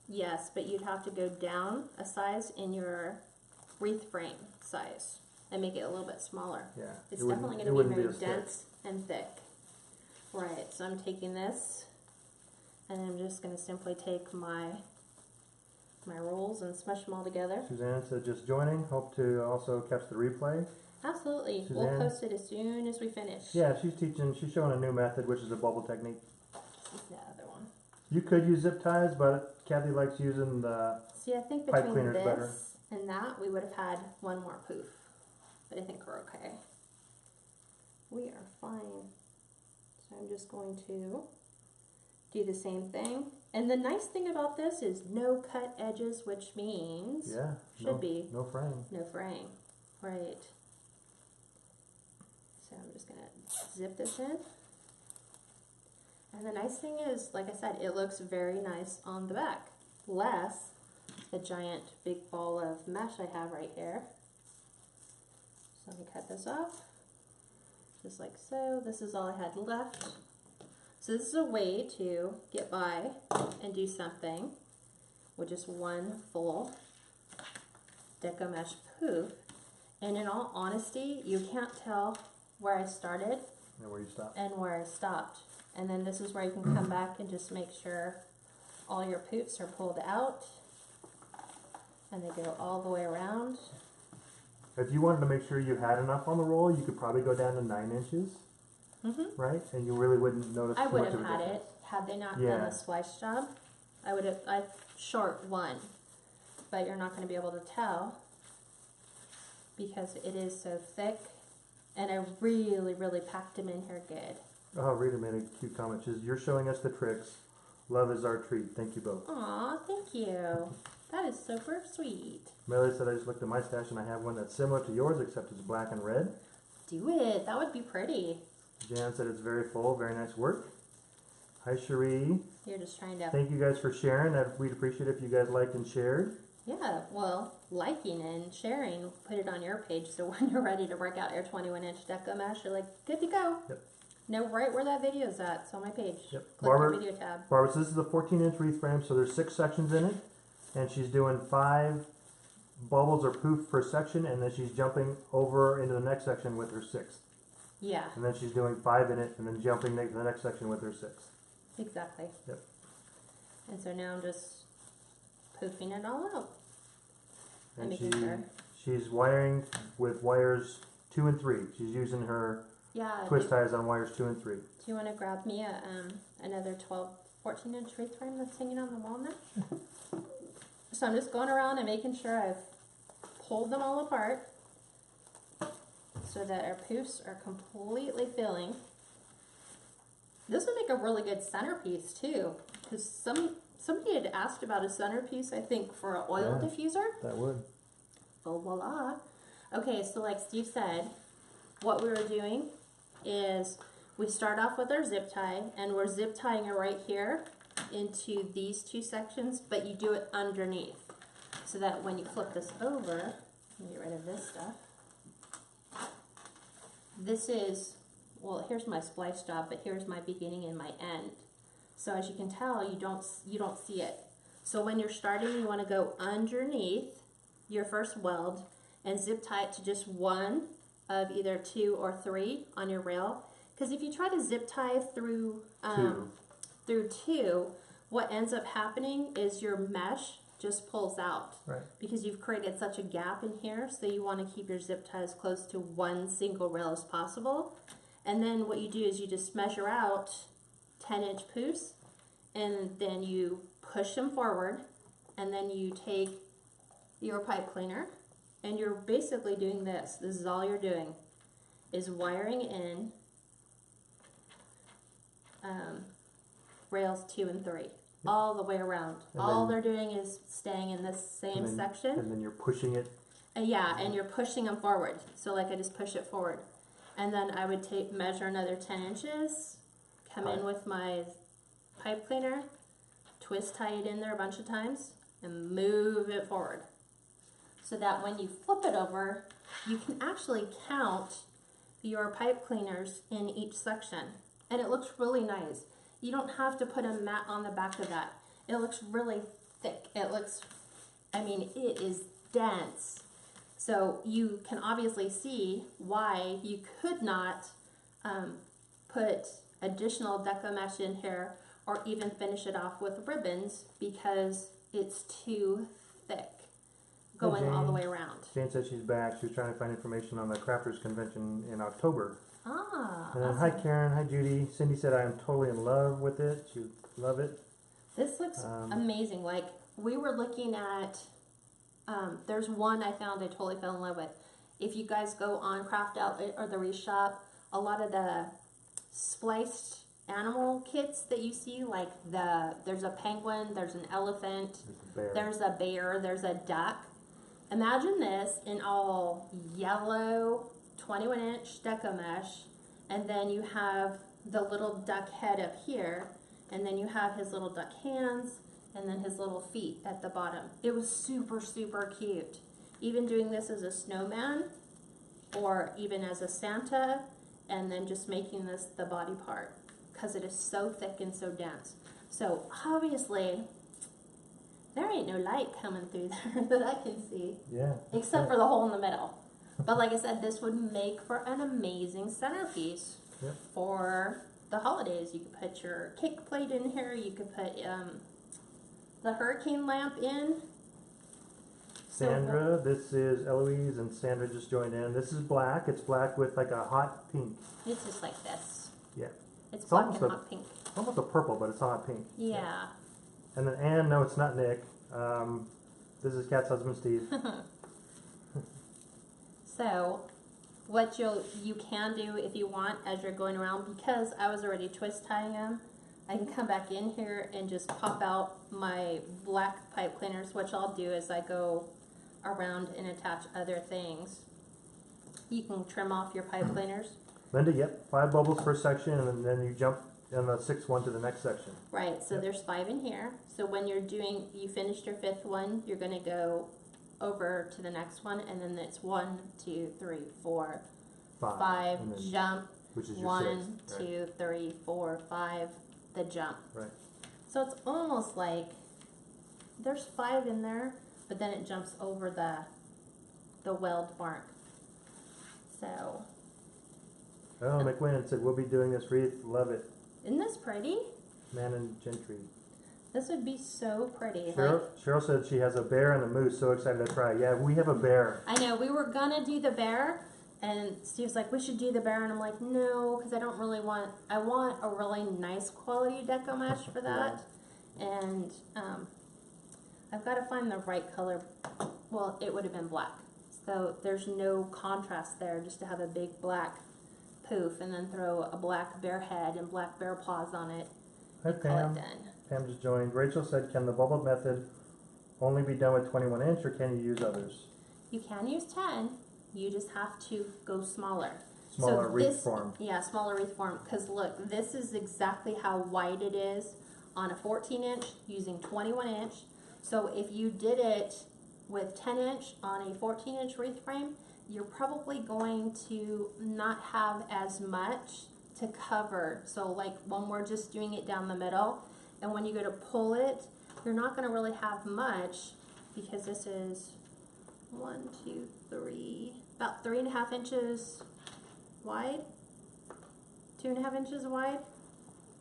Yes, but you'd have to go down a size in your wreath frame size and make it a little bit smaller. Yeah. It's definitely going to be very dense and thick. Right, so I'm taking this, and I'm just going to simply take my rolls and smush them all together. Suzanne said just joining. Hope to also catch the replay. Absolutely. Suzanne? We'll post it as soon as we finish. Yeah, she's showing a new method, which is a bubble technique. This is the other one. You could use zip ties, but Kathy likes using the See, I think pipe between cleaners this better. and that, we would have had one more poof. But I think we're okay. We are fine. So I'm just going to do the same thing. And the nice thing about this is no cut edges, which means no fraying. No fraying. Right. So I'm just going to zip this in. And the nice thing is, like I said, it looks very nice on the back. Less the giant big ball of mesh I have right here. So let me cut this off. Just like so. This is all I had left. So this is a way to get by and do something with just one full Deco mesh poof. And in all honesty, you can't tell where I started And where you stop. and where I stopped. And then this is where you can come back and just make sure all your poofs are pulled out and they go all the way around. If you wanted to make sure you had enough on the roll, you could probably go down to 9 inches, right? And you really wouldn't notice I too would much of have a had difference. it had they not done the splice job. I've short one, but you're not going to be able to tell because it is so thick, and I really, really packed them in here good. Oh, Rita made a cute comment. She says, you're showing us the tricks. Love is our treat. Thank you both. Aw, thank you. That is super sweet. Melody said, I just looked at my stash and I have one that's similar to yours except it's black and red. Do it. That would be pretty. Jan said it's very full. Very nice work. Hi, Cherie. You're just trying to... Thank you guys for sharing. We'd appreciate it if you guys liked and shared. Yeah, well, liking and sharing, put it on your page so when you're ready to work out your 21-inch Deco mesh, you're like, good to go. Yep. Know right where that video is at. It's on my page. Yep. Click the video tab. Barbara, so this is a 14-inch wreath frame, so there's 6 sections in it, and she's doing 5 bubbles or poof per section, and then she's jumping over into the next section with her 6th. Yeah. And then she's doing 5 in it, and then jumping to the next section with her 6th. Exactly. Yep. And so now I'm just poofing it all out. And making sure. she's wiring with wires 2 and 3. She's using her twist ties on wires 2 and 3. Do you want to grab me another 14-inch wreath frame that's hanging on the wall now? So I'm just going around and making sure I've pulled them all apart so that our poofs are completely filling. This would make a really good centerpiece too, because somebody had asked about a centerpiece, I think, for an oil diffuser. That would. Oh, voila. Okay, so like Steve said, what we were doing is we start off with our zip tie, and we're zip tying it right here into these 2 sections, but you do it underneath, so that when you flip this over, let me get rid of this stuff. This is, well, here's my splice job, but here's my beginning and my end. So as you can tell, you don't see it. So when you're starting, you want to go underneath your first weld and zip tie it to just one of either 2 or 3 on your rail. Because if you try to zip tie through 2, what ends up happening is your mesh just pulls out. Right. Because you've created such a gap in here, so you want to keep your zip ties close to one single rail as possible. And then what you do is you just measure out 10-inch poofs, and then you push them forward, and then you take your pipe cleaner, and you're basically doing this. This is all you're doing, is wiring in rails 2 and 3, all the way around. And all then- they're doing is staying in this same section. And then you're pushing it. Yeah, and you're pushing them forward. So like I just push it forward. And then I would measure another 10 inches, come in with my pipe cleaner, twist tie it in there a bunch of times, and move it forward. So that when you flip it over, you can actually count your pipe cleaners in each section. And it looks really nice. You don't have to put a mat on the back of that. It looks really thick. It looks, I mean, it is dense. So you can obviously see why you could not put additional Deco mesh in here or even finish it off with ribbons, because it's too thick going all the way around. Jane said she's back. She was trying to find information on the Crafters Convention in October. Ah, And then, awesome. hi Karen, hi Judy. Cindy said I am totally in love with it. She would love it. This looks amazing. Like, we were looking at, there's one I found I totally fell in love with. If you guys go on Craft Outlet or the Wreath Shop, a lot of the spliced animal kits that you see, like there's a penguin, there's an elephant, there's a bear, there's a duck. Imagine this in all yellow 21-inch Deco mesh, and then you have the little duck head up here, and then you have his little duck hands, and then his little feet at the bottom. It was super, super cute. Even doing this as a snowman, or even as a Santa, and then just making this the body part, because it is so thick and so dense. So obviously, there ain't no light coming through there that I can see. Yeah. Except for the hole in the middle. But like I said, this would make for an amazing centerpiece for the holidays. You could put your cake plate in here. You could put the hurricane lamp in. Sandra, this is Eloise, and Sandra just joined in. This is black. It's black with like a hot pink. It's just like this. Yeah. It's black and almost hot pink. Almost a purple, but it's a hot pink. Yeah. And then Anne, no, it's not Nick. This is Kat's husband, Steve. So, what you can do if you want as you're going around, because I was already twist tying them, I can come back in here and just pop out my black pipe cleaners, which I'll do as I go around and attach other things. You can trim off your pipe cleaners. Linda, yep, 5 bubbles per section, and then you jump in the 6th one to the next section. Right, so there's 5 in here. So when you finished your 5th one, you're going to go over to the next one, and then it's 1, 2, 3, 4, 5, and then, jump, which is your 1, 6th, 2, 3, 4, 5, the jump. Right. So it's almost like there's 5 in there, but then it jumps over the weld mark. So. Oh, McWynn said we'll be doing this wreath. Love it. Isn't this pretty? Man and Gentry. This would be so pretty. Cheryl said she has a bear and a moose. So excited to try. Yeah, we have a bear. I know. We were gonna do the bear, and Steve's like, "We should do the bear," and I'm like, "No, because I don't really want. I want a really nice quality Deco mesh for that, and I've got to find the right color. Well, it would have been black, so there's no contrast there. Just to have a big black poof, and then throw a black bear head and black bear paws on it. Hi, Call Pam. it done. Pam just joined. Rachel said, can the bubble method only be done with 21-inch, or can you use others? You can use 10. You just have to go smaller. Smaller wreath form. Yeah, smaller wreath form. Because look, this is exactly how wide it is on a 14-inch using 21-inch. So if you did it with 10-inch on a 14-inch wreath frame, you're probably going to not have as much to cover. So like when we're just doing it down the middle, and when you go to pull it, you're not going to really have much, because this is 1, 2, 3, about 3.5 inches wide, 2.5 inches wide.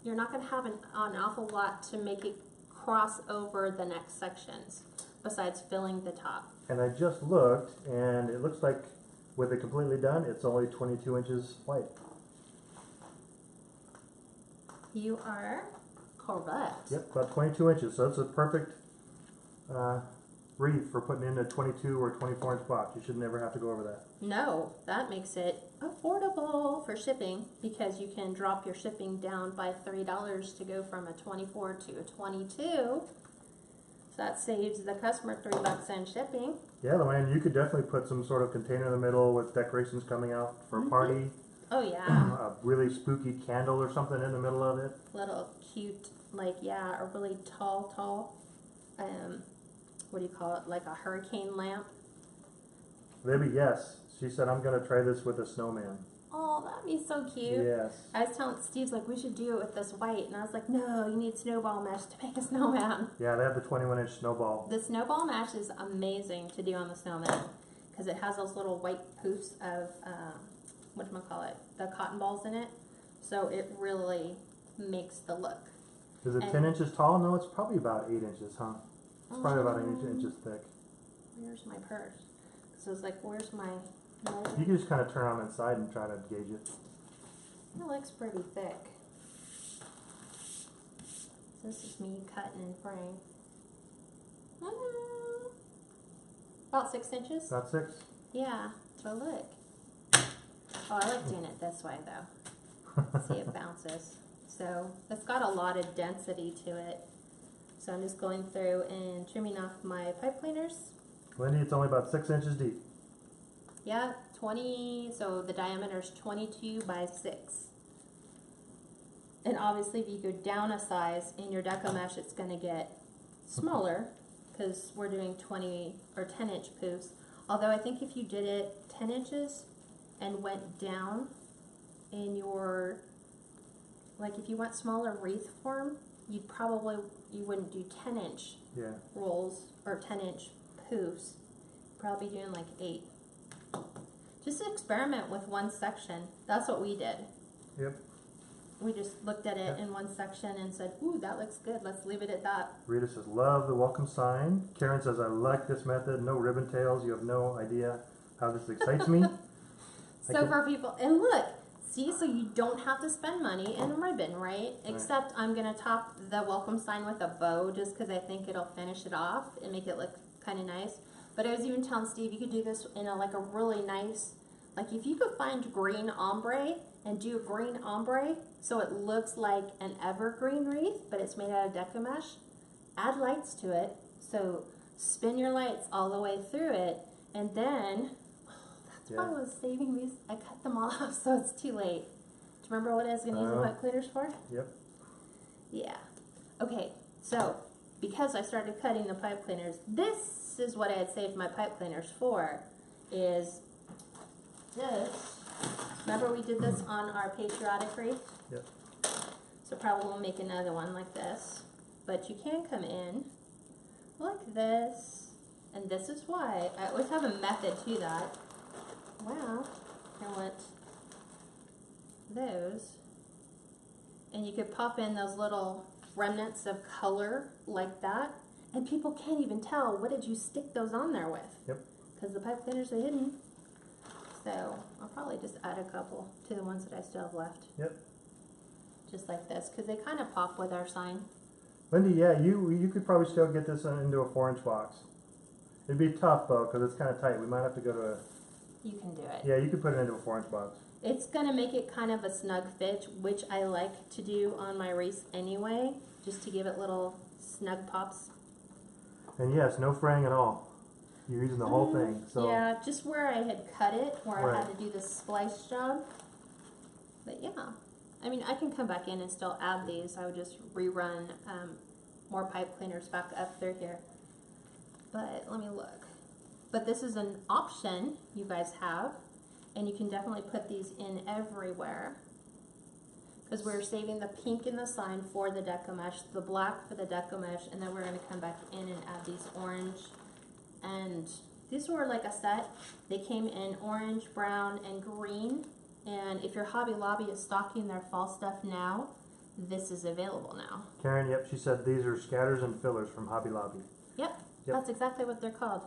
You're not going to have an awful lot to make it cross over the next sections, besides filling the top. And I just looked, and it looks like with it completely done, it's only 22 inches wide. You are correct. Yep, about 22 inches. So it's a perfect wreath for putting in a 22 or 24-inch box. You should never have to go over that. No, that makes it affordable for shipping because you can drop your shipping down by $3 to go from a 24 to a 22. So that saves the customer $3 in shipping. Yeah, Luann, you could definitely put some sort of container in the middle with decorations coming out for a party. Oh yeah. A really spooky candle or something in the middle of it. Little cute, like, yeah, a really tall, what do you call it? Like a hurricane lamp. Libby, yes. She said, I'm going to try this with a snowman. Oh, that'd be so cute. Yes. I was telling Steve's like, we should do it with this white. And I was like, no, you need snowball mesh to make a snowman. Yeah, they have the 21-inch snowball. The snowball mesh is amazing to do on the snowman because it has those little white poofs of, whatchamacallit, the cotton balls in it. So it really makes the look. Is it 10 inches tall? No, it's probably about 8 inches, huh? It's probably about 8 inches thick. Where's my purse? So it's like, where's my... You can just kind of turn on its side and try to gauge it. It looks pretty thick. This is me cutting and fraying. About 6 inches? About 6? Yeah, so look. Oh, I like doing it this way though. See, it bounces. So it's got a lot of density to it. So I'm just going through and trimming off my pipe cleaners. Lindy, it's only about 6 inches deep. Yeah, 20, so the diameter is 22 by 6. And obviously if you go down a size in your Deco mesh, it's going to get smaller because we're doing 20 or 10 inch poofs. Although I think if you did it 10 inches and went down in your, like if you went smaller wreath form, you wouldn't do 10 inch rolls or 10 inch poofs. You'd probably be doing like 8. Just experiment with one section. That's what we did. Yep. We just looked at it in one section and said, ooh, that looks good. Let's leave it at that. Rita says, love the welcome sign. Karen says, I like this method. No ribbon tails. You have no idea how this excites me. So for people, and look, see, so you don't have to spend money in ribbon, right? Except I'm going to top the welcome sign with a bow just because I think it'll finish it off and make it look kind of nice. But I was even telling Steve, you could do this in a really nice, like if you could find green ombre and do a green ombre so it looks like an evergreen wreath, but it's made out of Deco mesh, add lights to it. So spin your lights all the way through it, and then, that's why I was saving these. I cut them all off so it's too late. Do you remember what I was going to use the pipe cleaners for? Yep. Yeah. Okay, so because I started cutting the pipe cleaners, this is what I had saved my pipe cleaners for, is this. Remember we did this on our patriotic wreath? Yep. So probably we'll make another one like this. But you can come in like this, and this is why I always have a method to that. Wow, I want those, and you could pop in those little remnants of color like that. And people can't even tell, what did you stick those on there with? Yep. Because the pipe cleaners are hidden. So I'll probably just add a couple to the ones that I still have left. Yep. Just like this, because they kind of pop with our sign. Lindy, yeah, you could probably still get this into a 4-inch box. It'd be tough though, because it's kind of tight. We might have to go to a... You can do it. Yeah, you could put it into a 4-inch box. It's going to make it kind of a snug fit, which I like to do on my wreaths anyway, just to give it little snug pops. And yes, no fraying at all. You're using the whole thing. So yeah, just where I had cut it, where I had to do the splice job. But yeah, I mean, I can come back in and still add these. I would just rerun more pipe cleaners back up through here. But let me look. But this is an option you guys have, and you can definitely put these in everywhere. Because we're saving the pink in the sign for the Deco mesh, the black for the Deco mesh, and then we're going to come back in and add these orange. And these were like a set. They came in orange, brown, and green. And if your Hobby Lobby is stocking their fall stuff now, this is available now. Karen, yep, she said these are scatters and fillers from Hobby Lobby. Yep, that's exactly what they're called.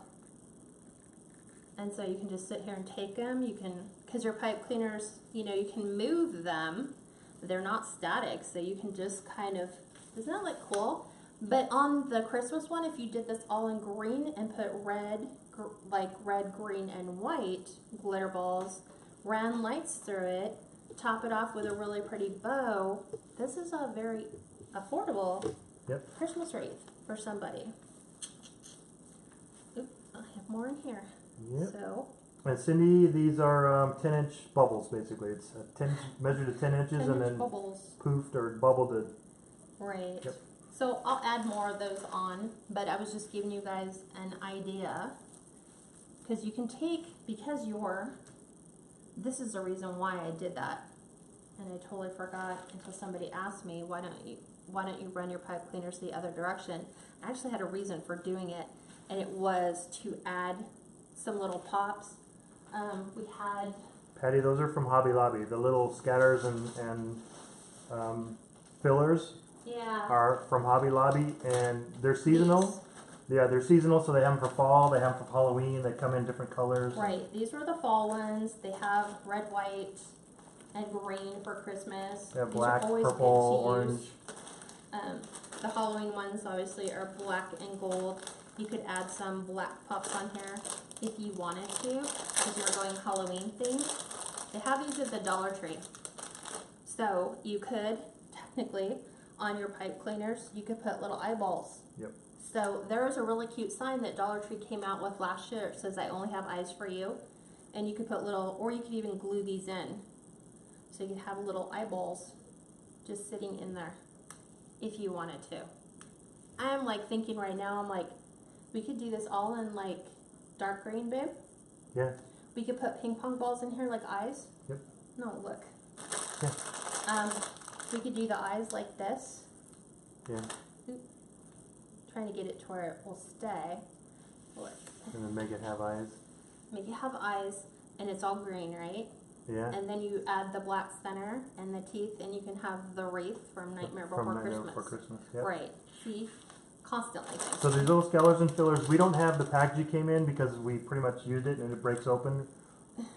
And so you can just sit here and take them. You can, because your pipe cleaners, you know, you can move them. They're not static, so you can just kind of, isn't that like cool? But on the Christmas one, if you did this all in green and put red, like red, green, and white glitter balls, ran lights through it, top it off with a really pretty bow, this is a very affordable Christmas wreath for somebody. Oop, I have more in here. Yep. So. And Cindy, these are 10-inch bubbles basically. It's measured to 10 inches 10 and then bubbles. poofed or bubbled it. Right. Yep. So I'll add more of those on, but I was just giving you guys an idea. Because you can take, this is the reason why I did that. And I totally forgot until somebody asked me, why don't you run your pipe cleaners the other direction? I actually had a reason for doing it, and it was to add some little pops. We had... Patty, those are from Hobby Lobby. The little scatters and fillers are from Hobby Lobby, and they're seasonal. These. Yeah, they're seasonal, so they have them for fall, they have them for Halloween, they come in different colors. Right, these were the fall ones. They have red, white, and green for Christmas. They have These black, are always purple, good to orange. use. The Halloween ones obviously are black and gold. You could add some black puffs on here if you wanted to, if you're going Halloween themed. They have these at the Dollar Tree. So you could, technically, on your pipe cleaners, you could put little eyeballs. Yep. So there is a really cute sign that Dollar Tree came out with last year. It says, "I only have eyes for you." And you could put little, or you could even glue these in. So you could have little eyeballs just sitting in there if you wanted to. I'm like thinking right now, I'm like, we could do this all in like dark green, babe. Yeah. We could put ping pong balls in here like eyes. Yep. No, look. Yeah. We could do the eyes like this. Yeah. Trying to get it to where it will stay. Look. And then make it have eyes. Make it have eyes, and it's all green, right? Yeah. And then you add the black center and the teeth, and you can have the wreath from Nightmare Before Christmas. Yep. Right. See? Constantly. So these little scalars and fillers, we don't have the package it came in because we pretty much used it and it breaks open.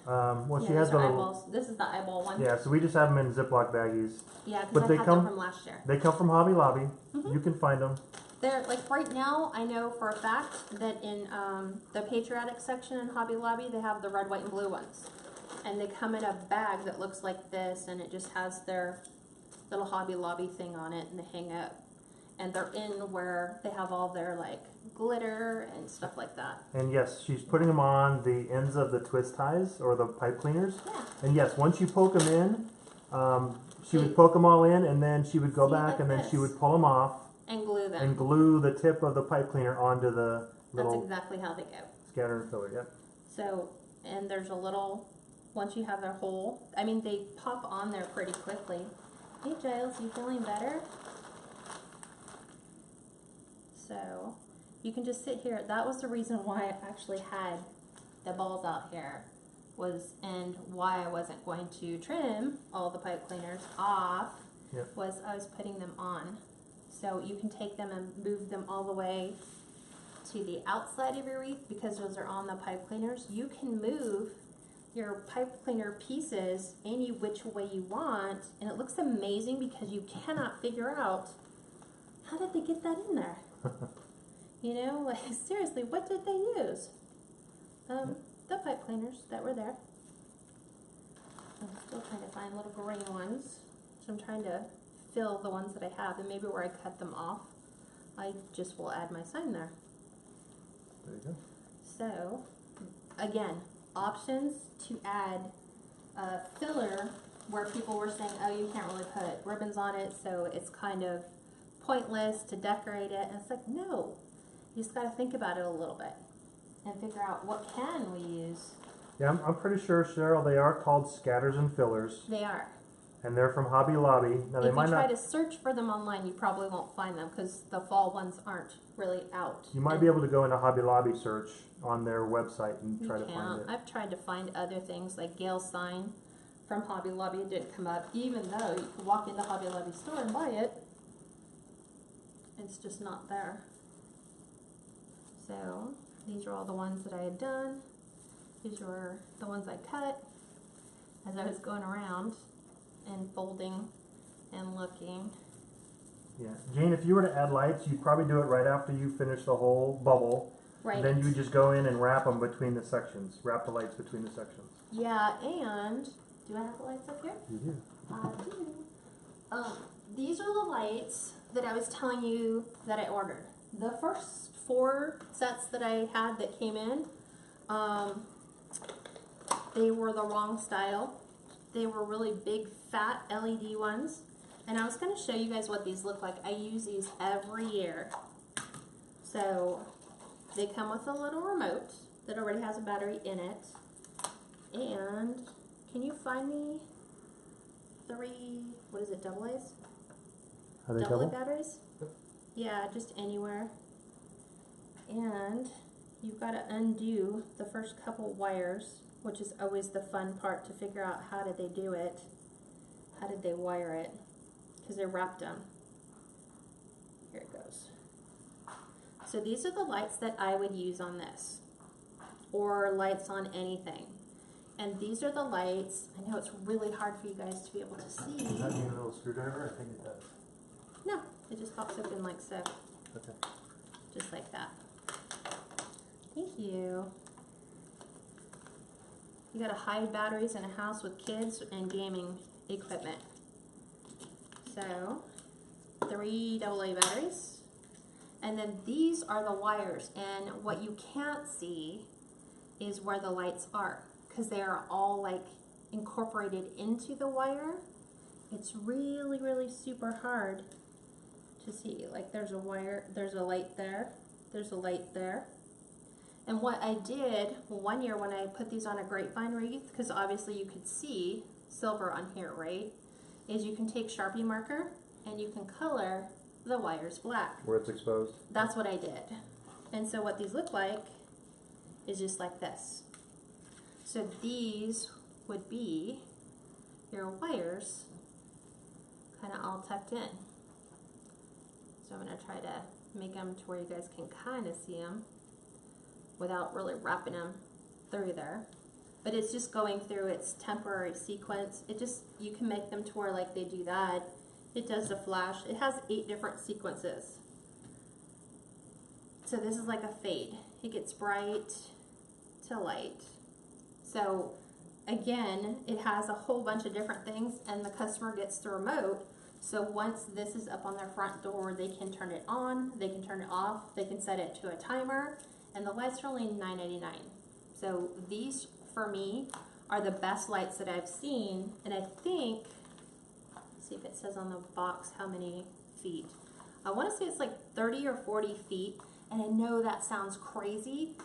Well, she has the little... eyeballs. This is the eyeball one. Yeah, so we just have them in Ziploc baggies. Yeah, But because they I had come- them from last year. They come from Hobby Lobby. Mhm. You can find them. They're like right now. I know for a fact that in the patriotic section in Hobby Lobby, they have the red, white, and blue ones, and they come in a bag that looks like this, and it just has their little Hobby Lobby thing on it, and they hang up, and they're in where they have all their like glitter and stuff like that. And yes, she's putting them on the ends of the twist ties or the pipe cleaners. Yeah. And yes, once you poke them in, she would poke them all in, and then she would go See, back, like and then this. she would pull them off And glue them. and glue the tip of the pipe cleaner onto the That's little exactly how they go. scatter and filler. Yep. So, and there's a little, once you have their hole, I mean, they pop on there pretty quickly. Hey, Giles, you feeling better? So, you can just sit here. That was the reason why I actually had the balls out here, and why I wasn't going to trim all the pipe cleaners off, Yep. was I was putting them on. So you can take them and move them all the way to the outside of your wreath because those are on the pipe cleaners. You can move your pipe cleaner pieces any which way you want, and it looks amazing because you cannot figure out how did they get that in there. You know, like seriously, what did they use? The pipe cleaners that were there. I'm still trying to find little green ones, so I'm trying to fill the ones that I have, and maybe where I cut them off, I just will add my sign there. There you go. So, again, options to add a filler where people were saying, oh, you can't really put ribbons on it, so it's kind of pointless to decorate it. And it's like, no, you just got to think about it a little bit and figure out what can we use. Yeah, I'm pretty sure, Cheryl, they are called scatters and fillers, They are. and they're from Hobby Lobby. Now they If might you try not. to search for them online, you probably won't find them because the fall ones aren't really out. You might be able to go into Hobby Lobby search on their website and try to find it. I've tried to find other things like Gail's sign from Hobby Lobby. It didn't come up, even though you could walk into Hobby Lobby store and buy it. It's just not there. So these are all the ones that I had done. These were the ones I cut as I was going around and folding and looking. Yeah, Jane, if you were to add lights, you'd probably do it right after you finish the whole bubble. Right. Then you would just go in and wrap them between the sections. Wrap the lights between the sections. Yeah, and do I have the lights up here? You do. I do. These are the lights that I was telling you that I ordered. The first 4 sets that I had that came in, they were the wrong style. They were really big, fat LED ones. And I was going to show you guys what these look like. I use these every year. So they come with a little remote that already has a battery in it. And can you find me 3, what is it, double A's? Are they Double A double? batteries? Yep. Yeah, just anywhere. And you've got to undo the first couple wires, which is always the fun part to figure out how did they do it. How did they wire it? Because they wrapped them. Here it goes. So these are the lights that I would use on this, or lights on anything. And these are the lights. I know it's really hard for you guys to be able to see. Does that need a little screwdriver? I think it does. No, it just pops open like so. Okay. Just like that. Thank you. You gotta hide batteries in a house with kids and gaming equipment. So, 3 AA batteries. And then these are the wires. And what you can't see is where the lights are, because they are all like incorporated into the wire. It's really, really super hard to see. Like there's a wire, there's a light there, there's a light there. And what I did one year when I put these on a grapevine wreath, because obviously you could see silver on here, right? Is you can take Sharpie marker and you can color the wires black. Where it's exposed? That's what I did. And so what these look like is just like this. So these would be your wires kind of all tucked in. So I'm going to try to make them to where you guys can kind of see them without really wrapping them through there. But it's just going through its temporary sequence. It just, you can make them to where like they do that. It does the flash. It has 8 different sequences. So this is like a fade. It gets bright to light. So again, it has a whole bunch of different things and the customer gets the remote. So once this is up on their front door, they can turn it on, they can turn it off, they can set it to a timer, and the lights are only $9.99. So these, for me, are the best lights that I've seen, and I think, let's see if it says on the box how many feet. I want to say it's like 30 or 40 feet, and I know that sounds crazy,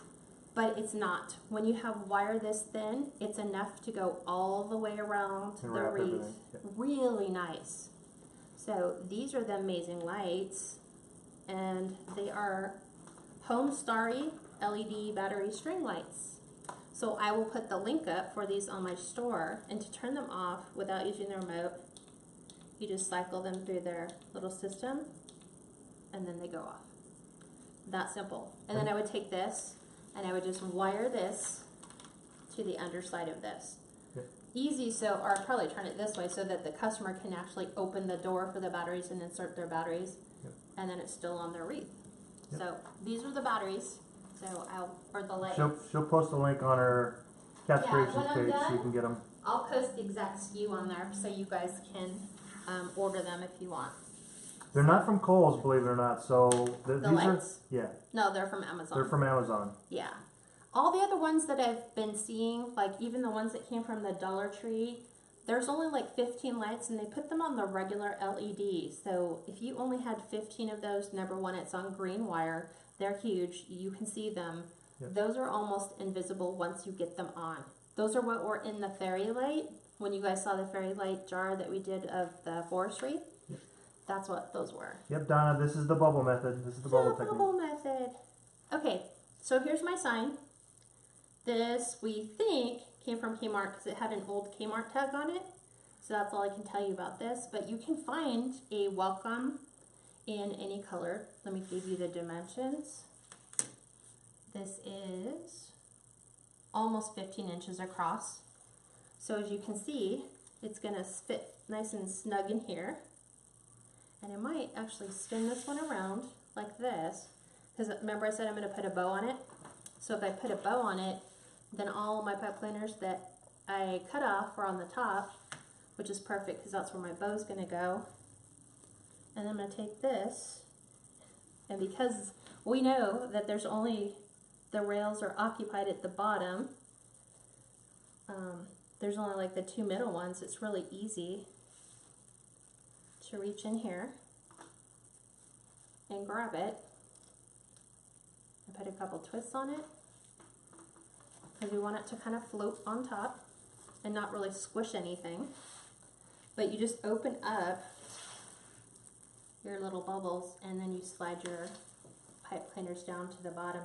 but it's not. When you have wire this thin, it's enough to go all the way around the wreath. Yep. Really nice. So these are the amazing lights, and they are Home Starry LED battery string lights. So I will put the link up for these on my store, and to turn them off without using the remote, you just cycle them through their little system, and then they go off. That simple. And then I would take this, and I would just wire this to the underside of this. Yep. Easy, so, or I'd probably turn it this way so that the customer can actually open the door for the batteries and insert their batteries, Yep. and then it's still on their wreath. Yep. So these are the batteries. So or the lights. She'll post a link on her Cats Yeah, Creations when I'm page so done, you can get them. I'll post the exact SKU on there so you guys can order them if you want. They're not from Kohl's, believe it or not. So The these lights? yeah, No, they're from Amazon. they're from Amazon. Yeah. All the other ones that I've been seeing, like even the ones that came from the Dollar Tree, there's only like 15 lights and they put them on the regular LED. So if you only had 15 of those, number one, it's on green wire. They're huge. You can see them. Yep. Those are almost invisible once you get them on. Those are what were in the fairy light. When you guys saw the fairy light jar that we did of the forest wreath, Yep. that's what those were. Yep, Donna, this is the bubble method. This is the bubble technique. Bubble method. Okay, so here's my sign. This, we think, came from Kmart because it had an old Kmart tag on it. So that's all I can tell you about this. But you can find a welcome in any color. Let me give you the dimensions. This is almost 15 inches across. So as you can see, it's going to fit nice and snug in here. And I might actually spin this one around like this, because remember I said I'm going to put a bow on it? So if I put a bow on it, then all of my pipe cleaners that I cut off are on the top, which is perfect because that's where my bow's going to go. And I'm going to take this, and because we know that there's only, the rails are occupied at the bottom, there's only like the two middle ones, it's really easy to reach in here and grab it and put a couple twists on it, because we want it to kind of float on top and not really squish anything. But you just open up your little bubbles and then you slide your pipe cleaners down to the bottom,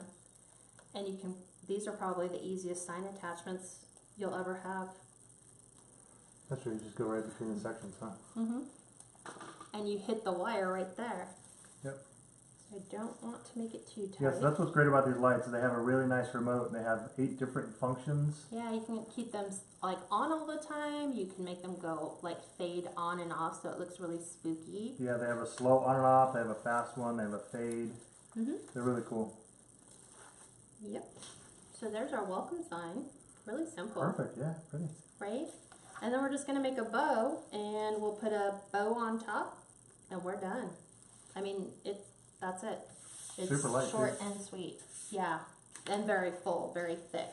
and you can, these are probably the easiest sign attachments you'll ever have. That's true, you just go right between the sections, huh? Mm-hmm. And you hit the wire right there. Yep. So I don't want to make it too tight. Yes, that's what's great about these lights. They have a really nice remote, and they have 8 different functions. Yeah, you can keep them like on all the time. You can make them go like fade on and off, so it looks really spooky. Yeah, they have a slow on and off, they have a fast one, they have a fade. Mm-hmm. They're really cool. Yep. So there's our welcome sign. Really simple. Perfect, yeah, pretty. Right? And then we're just going to make a bow, and we'll put a bow on top, and we're done. I mean, that's it. It's super light, short too. and sweet. Yeah, and very full, very thick.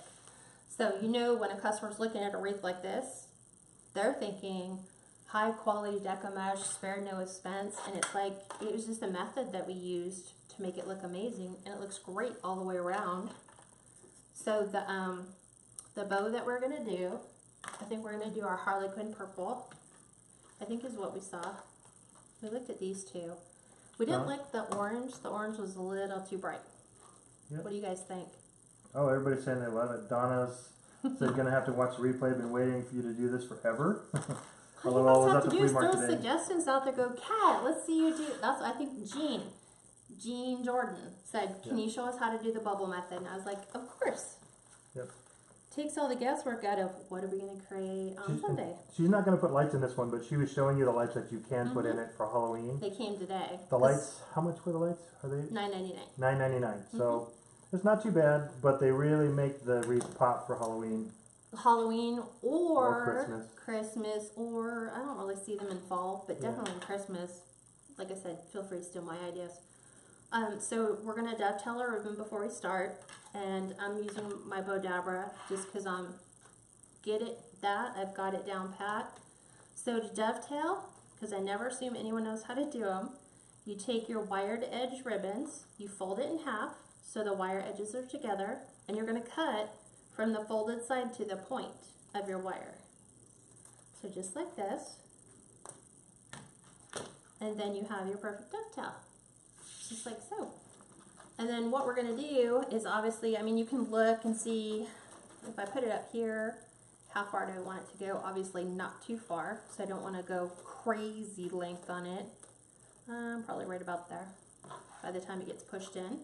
So you know when a customer's looking at a wreath like this, they're thinking high quality deco mesh, spared no expense, and it's like, it was just a method that we used to make it look amazing, and it looks great all the way around. So the bow that we're going to do, I think we're going to do our Harlequin purple, I think is what we saw. We looked at these two. We didn't like the orange. The orange was a little too bright. Yep. What do you guys think? Oh, everybody's saying they love it. Donna's said gonna have to watch the replay. Been waiting for you to do this forever. All you guys have to do is throw suggestions out there. Go, Kat, let's see you do. That's, I think Jean Jordan said, can you show us how to do the bubble method? And I was like, of course. Yep. Takes all the guesswork out of what are we going to create on Sunday. She's not going to put lights in this one, but she was showing you the lights that you can put in it for Halloween. They came today. The lights, how much were the lights? Are they? $9.99. $9.99. So it's not too bad, but they really make the wreath pop for Halloween. Halloween or Christmas, or I don't really see them in fall, but definitely in Christmas. Like I said, feel free to steal my ideas. So we're going to dovetail our ribbon before we start, and I'm using my Bodabra just because I've got it down pat. So to dovetail, because I never assume anyone knows how to do them, you take your wired edge ribbons, you fold it in half so the wire edges are together, and you're going to cut from the folded side to the point of your wire. So just like this, and then you have your perfect dovetail. Just like so. And then what we're going to do is obviously, I mean, you can look and see if I put it up here, how far do I want it to go? Obviously not too far, so I don't want to go crazy length on it. Probably right about there by the time it gets pushed in.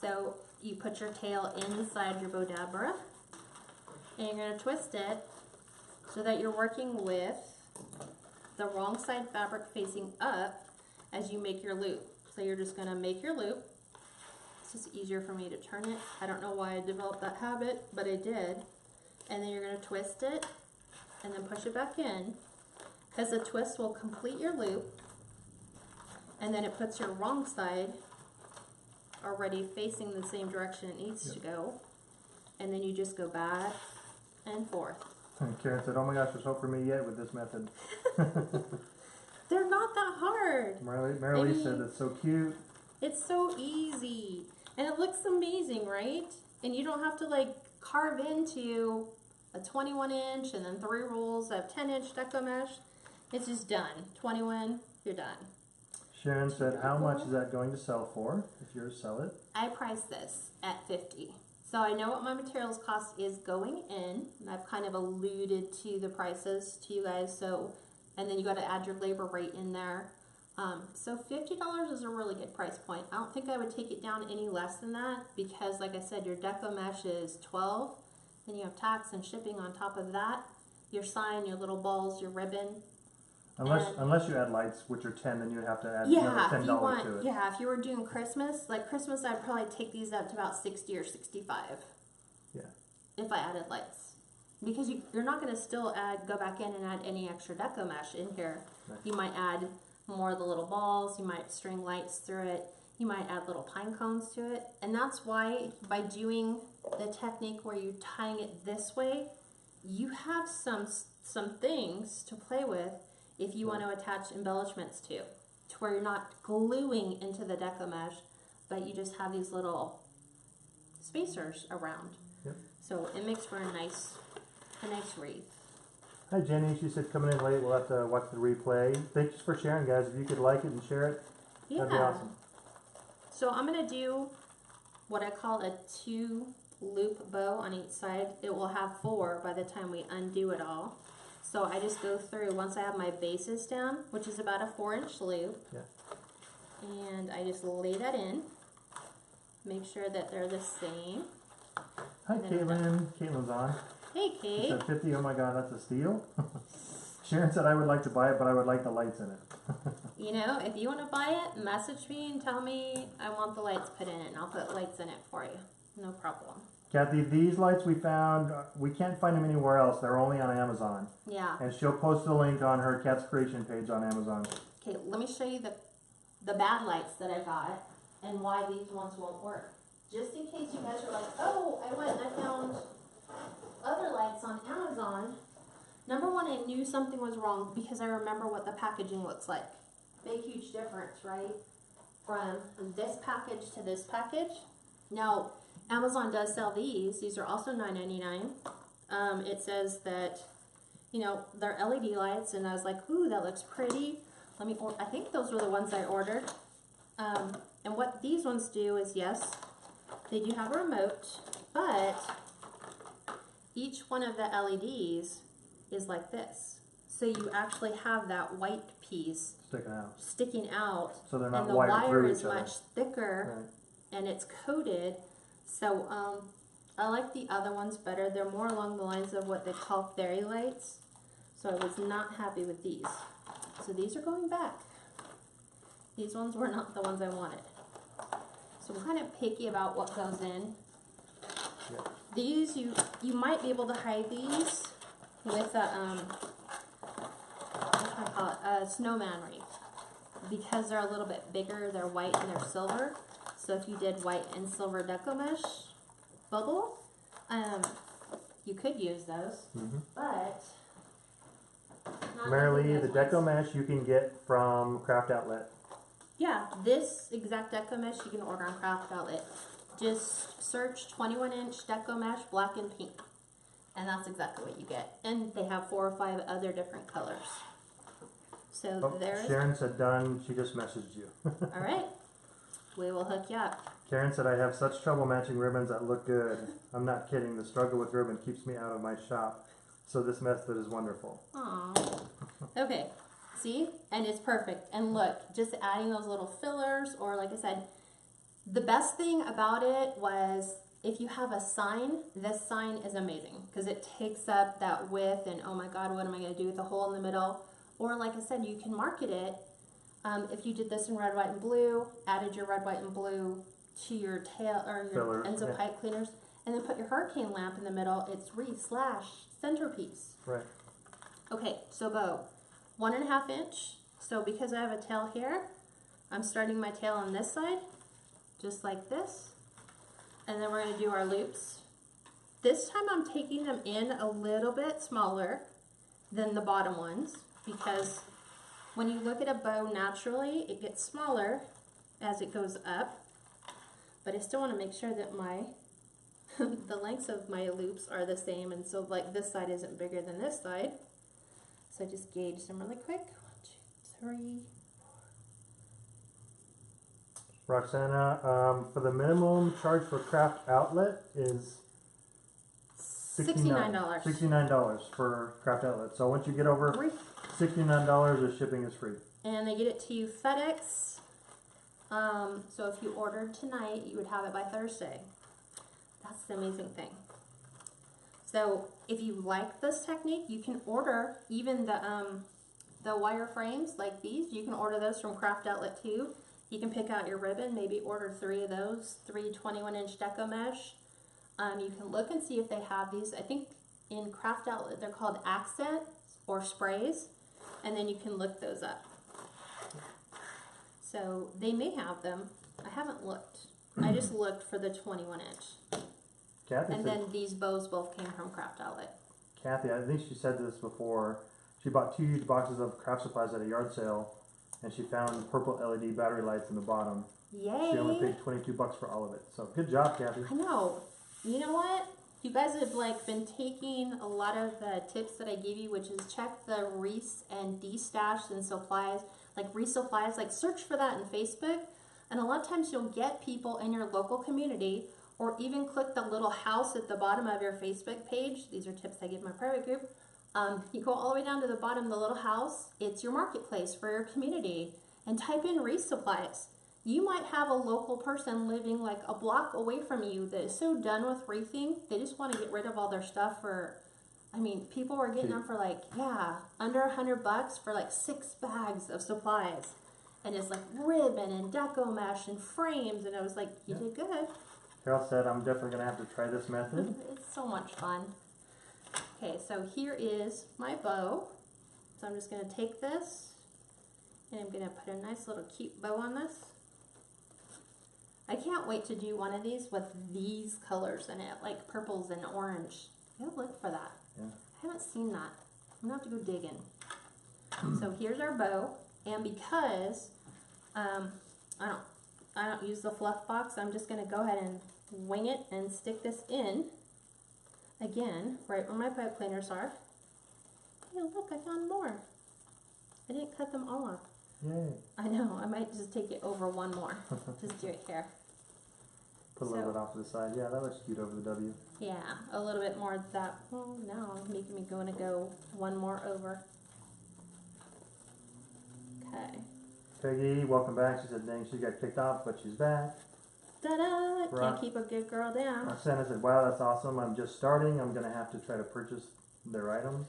So you put your tail inside your Bodabra, and you're going to twist it so that you're working with the wrong side fabric facing up as you make your loop. So you're just going to make your loop. It's just easier for me to turn it. I don't know why I developed that habit, but I did. And then you're going to twist it and then push it back in, because the twist will complete your loop, and then it puts your wrong side already facing the same direction it needs to go, and then you just go back and forth. And Karen said, oh my gosh, there's hope for me yet with this method. They're not that hard. Marilee said it's so cute. It's so easy. And it looks amazing, right? And you don't have to like carve into a 21 inch and then 3 rolls of 10 inch deco mesh. It's just done. 21, you're done. Sharon said, how much is that going to sell for if you were to sell it? I priced this at $50. So I know what my materials cost is going in, and I've kind of alluded to the prices to you guys. So, and then you got to add your labor rate in there. So $50 is a really good price point. I don't think I would take it down any less than that, because like I said, your deco mesh is $12, then you have tax and shipping on top of that, your sign, your little balls, your ribbon, Unless you add lights, which are 10, then you would have to add Yeah, another if $10 you want, to it. yeah, if you were doing Christmas, like Christmas, I'd probably take these up to about 60 or 65. Yeah. If I added lights. Because you're not going to still go back in and add any extra deco mesh in here. Right. You might add more of the little balls, you might string lights through it, you might add little pine cones to it. And that's why by doing the technique where you're tying it this way, you have some things to play with if you want to attach embellishments to where you're not gluing into the deco mesh, but you just have these little spacers around. Yep. So it makes for a nice wreath. Hi Jenny, she said coming in late, we'll have to watch the replay. Thanks for sharing, guys. If you could like it and share it, that'd be awesome. So I'm going to do what I call a 2-loop bow on each side. It will have 4 by the time we undo it all. So I just go through, once I have my bases down, which is about a 4-inch loop, and I just lay that in, make sure that they're the same. Hi Caitlin, Caitlin's on. Hey Kate. She said 50, oh my god, that's a steal. Sharon said I would like to buy it, but I would like the lights in it. You know, if you want to buy it, message me and tell me I want the lights put in it, and I'll put lights in it for you. No problem. Kathy, these lights we found, we can't find them anywhere else. They're only on Amazon. Yeah. And she'll post the link on her Cat's Creation page on Amazon. Okay, let me show you the bad lights that I got and why these ones won't work. Just in case you guys are like, oh, I went and I found other lights on Amazon. Number one, I knew something was wrong because I remember what the packaging looks like. Big, huge difference, right? From this package to this package. Now, Amazon does sell these. These are also $9.99. It says that, you know, they're LED lights, and I was like, ooh, that looks pretty. I think those were the ones I ordered. And what these ones do is, yes, they do have a remote, but each one of the LEDs is like this. So you actually have that white piece sticking out. So they're not and the wired wire through is each other. much thicker, and it's coated. So I like the other ones better. They're more along the lines of what they call fairy lights. So I was not happy with these. So these are going back. These ones were not the ones I wanted. So I'm kind of picky about what goes in. Yeah. These, you might be able to hide these with a, what can I call it? A snowman wreath. Because they're a little bit bigger, they're white and they're silver. So if you did white and silver deco mesh bubble, you could use those. But Marilee, the deco mesh you can get from Craft Outlet. Yeah, this exact deco mesh you can order on Craft Outlet. Just search 21-inch deco mesh, black and pink. And that's exactly what you get. And they have 4 or 5 other different colors. So there is. Sharon said done. She just messaged you. All right. We will hook you up. Karen said I have such trouble matching ribbons that look good. I'm not kidding. The struggle with ribbon keeps me out of my shop. So this method is wonderful. Aww. Okay. See? And it's perfect. And look, just adding those little fillers, or like I said, the best thing about it was if you have a sign, this sign is amazing because it takes up that width, and oh my god, what am I going to do with the hole in the middle? Or like I said, you can market it. If you did this in red, white, and blue, added your red, white, and blue to your tail or your ends of pipe cleaners, and then put your hurricane lamp in the middle, it's wreath / centerpiece. Right. Okay, so bow. 1.5 inch. So because I have a tail here, I'm starting my tail on this side, just like this. And then we're going to do our loops. This time I'm taking them in a little bit smaller than the bottom ones, because when you look at a bow naturally, it gets smaller as it goes up. But I still want to make sure that my the lengths of my loops are the same, and so like this side isn't bigger than this side. So I just gauge them really quick. 1, 2, 3. Roxana, for the minimum charge for Craft Outlet is $69. $69 for Craft Outlet. So once you get over $69, the shipping is free. And they get it to you FedEx. So if you ordered tonight, you would have it by Thursday. That's the amazing thing. So if you like this technique, you can order even the the wire frames like these, you can order those from Craft Outlet too. You can pick out your ribbon, maybe order 3 of those, 3 21-inch Deco mesh. You can look and see if they have these. I think in Craft Outlet they're called accents or sprays, and then you can look those up. So they may have them. I haven't looked. I just looked for the 21-inch. Kathy And said, then these bows both came from Craft Outlet. Kathy, I think she said this before. She bought 2 huge boxes of craft supplies at a yard sale, and she found purple LED battery lights in the bottom. Yay! She only paid $22 for all of it. So good job, Kathy. I know. You know what? You guys have like been taking a lot of the tips that I gave you, which is check the Wreaths and D-stash and supplies, like Wreath supplies, like search for that in Facebook. And a lot of times you'll get people in your local community, or even click the little house at the bottom of your Facebook page. These are tips I give my private group. You go all the way down to the bottom, the little house. It's your marketplace for your community. And type in Wreath supplies. You might have a local person living like a block away from you that is so done with wreathing, they just want to get rid of all their stuff for, I mean, people were getting them for like, yeah, under $100 for like 6 bags of supplies. And it's like ribbon and Deco mesh and frames, and I was like, you did good. Carol said, I'm definitely going to have to try this method. It's so much fun. Okay, so here is my bow. So I'm just going to take this, and I'm going to put a nice little cute bow on this. I can't wait to do one of these with these colors in it, like purples and orange. Go look for that. Yeah. I haven't seen that. I'm going to have to go digging. So here's our bow, and because I don't use the fluff box, I'm just going to go ahead and wing it and stick this in, again, right where my pipe cleaners are. Hey, look, I found more. I didn't cut them all off. Yay. I know, I might just take it over one more. Just do it here. Put a little bit off to the side. Yeah, that looks cute over the W. Yeah, a little bit more of that. Oh, now it's making me going to go one more over. Okay. Peggy, welcome back. She said, dang, she got kicked off, but she's back. Ta-da! Right. Can't keep a good girl down. Roxana said, wow, that's awesome. I'm just starting. I'm going to have to try to purchase their items.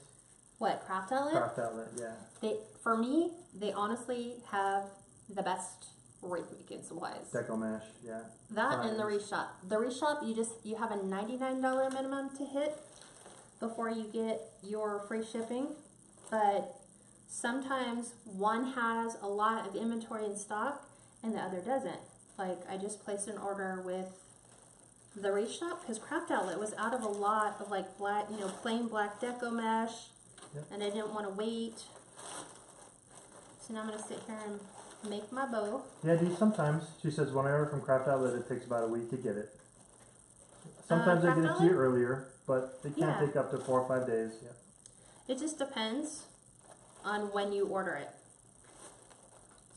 What, Craft Outlet? Craft Outlet, yeah. For me, they honestly have the best wreath making supplies. Deco mesh, yeah. That and the Wreath Shop. The Wreath Shop, you have a $99 minimum to hit before you get your free shipping. But sometimes one has a lot of inventory in stock and the other doesn't. Like, I just placed an order with the Wreath Shop because Craft Outlet was out of a lot of like black, plain black Deco mesh. Yep. And I didn't want to wait. So now I'm going to sit here and make my bow. Yeah, sometimes. She says when I order from Craft Outlet, it takes about a week to get it. Sometimes they get it to you earlier, but it can take up to 4 or 5 days. Yeah. It just depends on when you order it.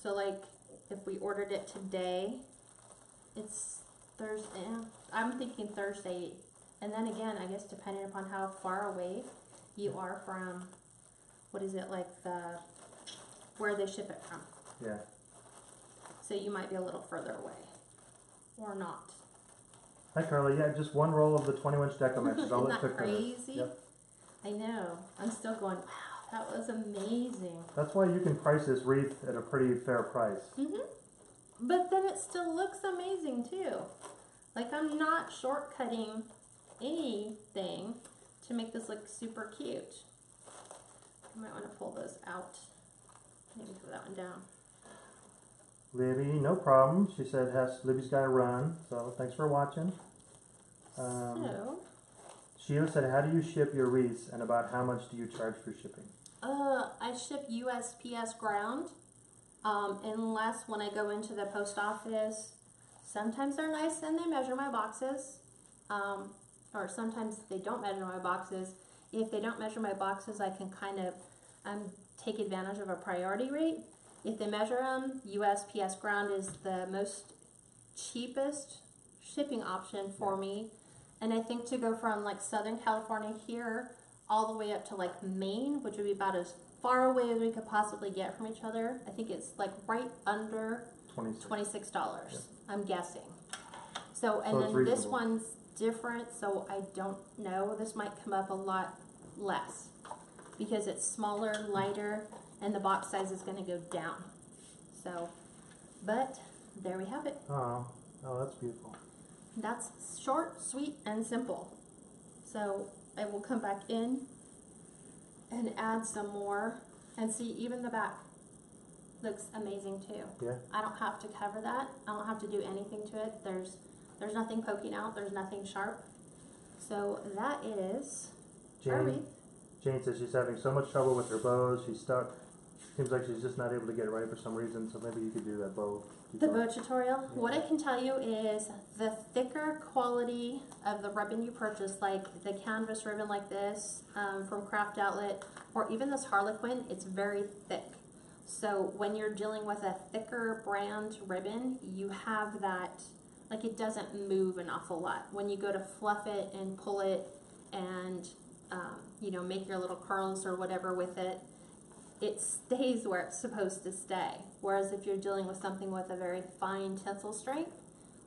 So like if we ordered it today, it's Thursday. I'm thinking Thursday. And then again, I guess depending upon how far away you are from, what is it, like where they ship it from. Yeah. So you might be a little further away. Or not. Hi, Carly. Yeah, just one roll of the 21-inch Deco mesh is all it took for this. Isn't that crazy? Yep. I know. I'm still going, wow, that was amazing. That's why you can price this wreath at a pretty fair price. Mm-hmm. But then it still looks amazing too. Like I'm not shortcutting anything to make this look super cute. I might want to pull those out. Maybe throw that one down. Libby, no problem. She said Libby's got to run, so thanks for watching. So, Sheila said, how do you ship your wreaths and about how much do you charge for shipping? I ship USPS ground. Unless when I go into the post office, sometimes they're nice and they measure my boxes. Or sometimes they don't measure my boxes. If they don't measure my boxes, I can kind of take advantage of a priority rate. If they measure them, USPS ground is the most cheapest shipping option for me. And I think to go from like Southern California here all the way up to like Maine, which would be about as far away as we could possibly get from each other, I think it's like right under $26, Yep. I'm guessing. So, and So it's then this reasonable. one's different, so I don't know. This might come up a lot less because it's smaller, lighter, and the box size is going to go down. So, but there we have it. Oh, that's beautiful. That's short, sweet, and simple. So I will come back in and add some more, and see, even the back looks amazing too. Yeah. I don't have to cover that. I don't have to do anything to it. There's nothing poking out. There's nothing sharp. So that is our wreath. Jane says she's having so much trouble with her bows. She's stuck. Seems like she's just not able to get it right for some reason. So maybe you could do that bow. The bow tutorial. Yeah. What I can tell you is the thicker quality of the ribbon you purchase, like the canvas ribbon like this from Craft Outlet, or even this Harlequin, it's very thick. So when you're dealing with a thicker brand ribbon, you have that, like, it doesn't move an awful lot. When you go to fluff it and pull it and, you know, make your little curls or whatever with it, it stays where it's supposed to stay. Whereas if you're dealing with something with a very fine tensile strength,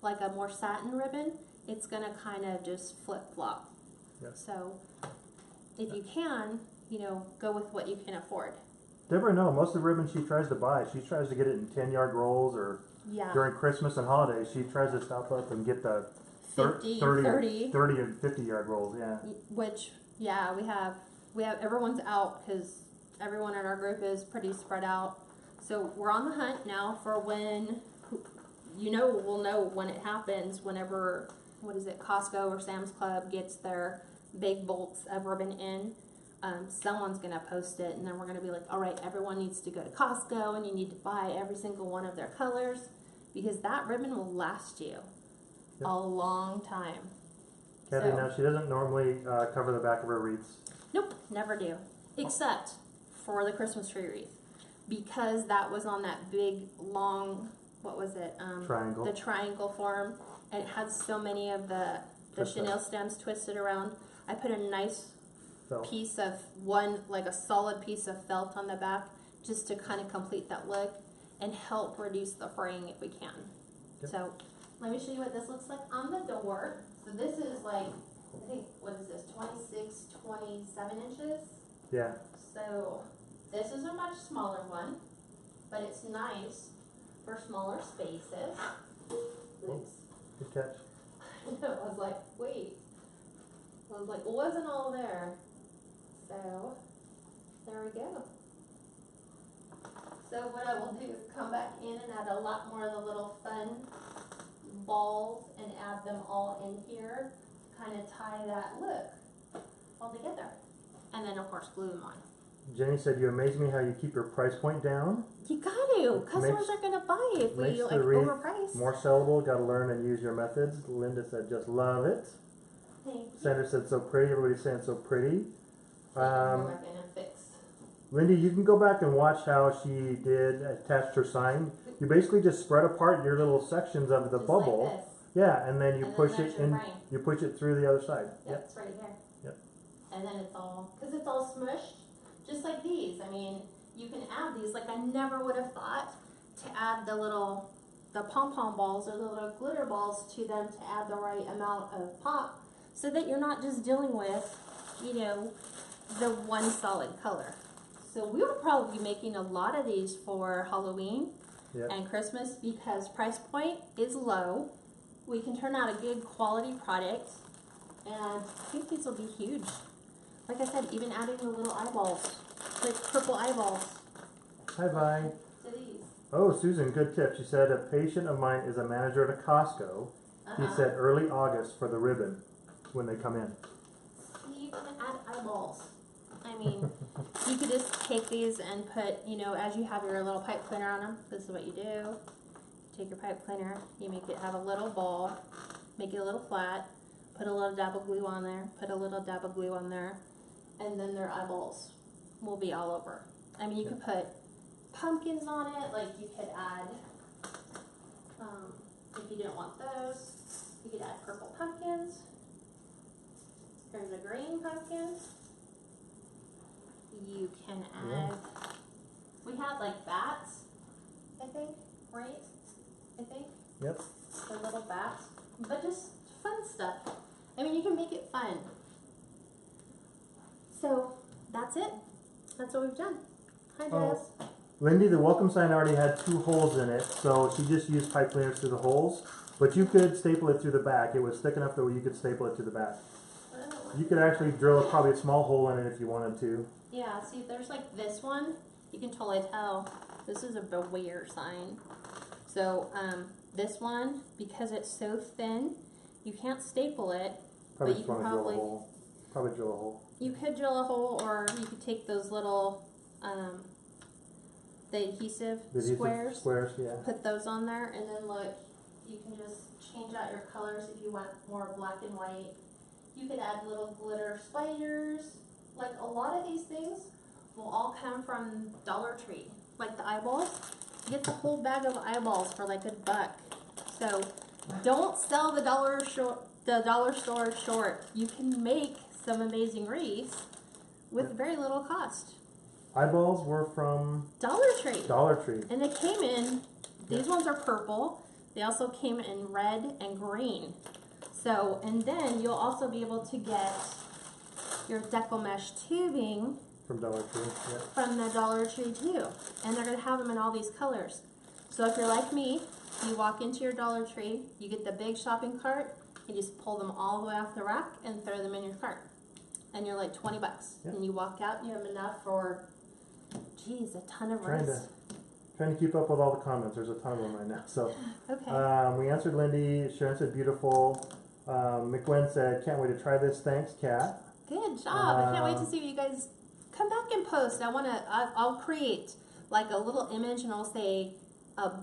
like a more satin ribbon, it's gonna kind of just flip-flop. Yep. So if you can, you know, go with what you can afford. Deborah, no, most of the ribbon she tries to buy, she tries to get it in 10-yard rolls, or during Christmas and holidays, she tries to stop up and get the 30 and 50-yard rolls, yeah. Which, yeah, we have everyone's out because everyone in our group is pretty spread out. So we're on the hunt now for when, you know, we'll know when it happens, whenever, what is it, Costco or Sam's Club gets their big bolts of ribbon in. Someone's going to post it, and then we're going to be like, all right, everyone needs to go to Costco, and you need to buy every single one of their colors, because that ribbon will last you a long time. Kathy, now she doesn't normally cover the back of her wreaths. Nope, never do, except for the Christmas tree wreath, because that was on that big, long, what was it? Triangle. The triangle form, and it had so many of the chenille stems twisted around. I put a nice piece of like a solid piece of felt on the back, just to kind of complete that look and help reduce the fraying if we can. Yep. So let me show you what this looks like on the door. So this is like, I think, what is this, 26, 27 inches? Yeah. So this is a much smaller one, but it's nice for smaller spaces. Oops. Good catch. I was like, wait. I was like, it wasn't all there. So there we go. So what I will do is come back in and add a lot more of the little fun balls and add them all in here to kind of tie that look all together. And then of course glue them on. Jenny said, you amaze me how you keep your price point down. You got to. Customers are going to buy if we like overprice. More sellable, got to learn and use your methods. Linda said, just love it. Thank you. Sandra said, so pretty. Everybody's saying so pretty. Fix. Lindy, you can go back and watch how she did attach her sign. You basically just spread apart your little sections of the bubble. Like this. Yeah, and then you push it in. You push it through the other side. Yep, it's right here. Yep. And then it's all, because it's all smushed, just like these. I mean, you can add these. Like I never would have thought to add the pom-pom balls or the little glitter balls to them to add the right amount of pop, so that you're not just dealing with, you know, the one solid color. So we will probably be making a lot of these for Halloween and Christmas, because price point is low. We can turn out a good quality product, and I think these will be huge. Like I said, even adding the little eyeballs, like purple eyeballs. Hi, bye. To these. Oh, Susan, good tip. She said a patient of mine is a manager at a Costco. He said early August for the ribbon when they come in. You can add eyeballs. I mean, you could just take these and put, you know, as you have your little pipe cleaner on them, this is what you do. Take your pipe cleaner, you make it have a little ball, make it a little flat, put a little dab of glue on there, put a little dab of glue on there, and then their eyeballs will be all over. I mean, you could put pumpkins on it, like you could add, if you didn't want those, you could add purple pumpkins. Here's a green pumpkin. You can add, we had like bats, I think, right? I think. Yep. The little bats, but just fun stuff. I mean, you can make it fun. So that's it. That's what we've done. Hi, Oh. Jess. Lindy, the welcome sign already had 2 holes in it, so she just used pipe cleaners through the holes. But you could staple it through the back. It was thick enough that you could staple it to the back. You could actually drill probably a small hole in it if you wanted to. Yeah, see, there's like this one. You can totally tell. This is a beware sign. So, this one, because it's so thin, you can't staple it. Probably but you just can want to drill a hole. Probably drill a hole. You could drill a hole, or you could take those little, the adhesive squares. Squares, yeah. Put those on there, and then look, you can just change out your colors if you want more black and white. You could add little glitter spiders. Like a lot of these things will all come from Dollar Tree. Like the eyeballs, you get the whole bag of eyeballs for like $1. So don't sell the dollar store short. You can make some amazing wreaths with very little cost. Eyeballs were from Dollar Tree. Dollar Tree. And they came in, these ones are purple. They also came in red and green. So, and then you'll also be able to get your Deco mesh tubing From Dollar Tree, yeah. from the Dollar Tree too. And they're going to have them in all these colors. So if you're like me, you walk into your Dollar Tree, you get the big shopping cart, you just pull them all the way off the rack and throw them in your cart. And you're like $20. Yeah. And you walk out and you have enough for, geez, a ton of wreaths. Trying to keep up with all the comments. There's a ton of them right now. So, Okay. we answered Lindy. Sharon said beautiful. McGwen said, can't wait to try this. Thanks, Kat. Good job. I can't wait to see what you guys come back and post. I'll create like a little image and I'll say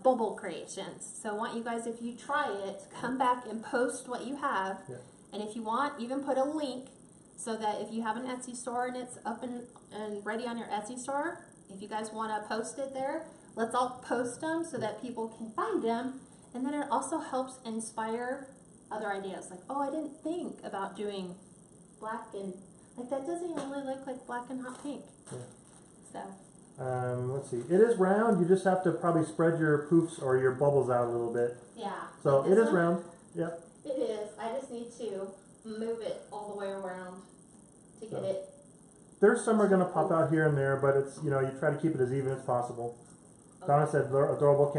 Bubble Creations. So I want you guys, if you try it, come back and post what you have. Yeah. And if you want, even put a link so that if you have an Etsy store and it's up and ready on your Etsy store, if you guys want to post it there, let's all post them so that people can find them. And then it also helps inspire other ideas. Like, oh, I didn't think about doing black and, like, that doesn't even really look like black and hot pink. Yeah. So. Let's see. It is round. You just have to probably spread your poofs or your bubbles out a little bit. Yeah. So like it is one, round. Yep. It is. I just need to move it all the way around to get it. There's some are going to pop out here and there, but it's, you know, you try to keep it as even as possible. Okay. Donna said adorable.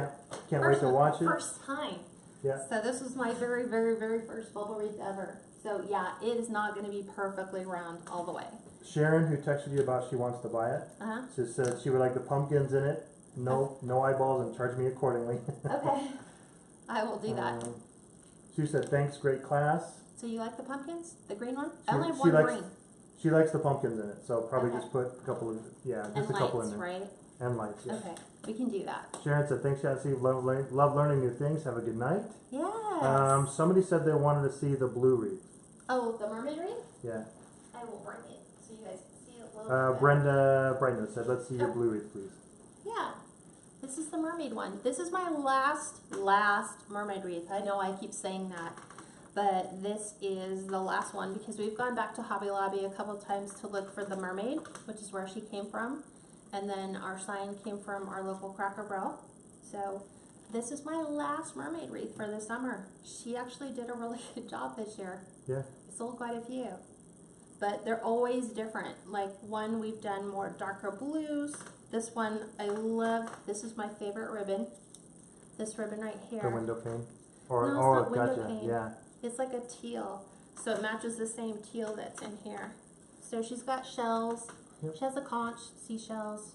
Can't wait to watch it. First time. Yeah. So this was my very, very, very first bubble wreath ever. So yeah, it is not going to be perfectly round all the way. Sharon, who texted you about she wants to buy it, she said she would like the pumpkins in it. No eyeballs, and charge me accordingly. Okay, I will do that. She said thanks, great class. So you like the pumpkins, the green one? I only have one green. She likes the pumpkins in it, so probably just put a couple of and a couple in there. Right? And lights. Yeah. Okay, we can do that. Sharon said thanks, Shanty. Love learning new things. Have a good night. Yes. Somebody said they wanted to see the blue wreath. Oh, the mermaid wreath? Yeah. I will bring it so you guys can see it a little bit. Brenda Brightness said, let's see your blue wreath, please. Yeah. This is the mermaid one. This is my last mermaid wreath. I know I keep saying that, but this is the last one because we've gone back to Hobby Lobby a couple times to look for the mermaid, which is where she came from. And then our sign came from our local Cracker Barrel. So this is my last mermaid wreath for the summer. She actually did a really good job this year. Yeah. Sold quite a few. But they're always different. Like one we've done more darker blues. This one I love. This is my favorite ribbon. This ribbon right here. The window pane? No, it's not window pane. Yeah. It's like a teal. So it matches the same teal that's in here. So she's got shells. Yep. She has a conch, seashells.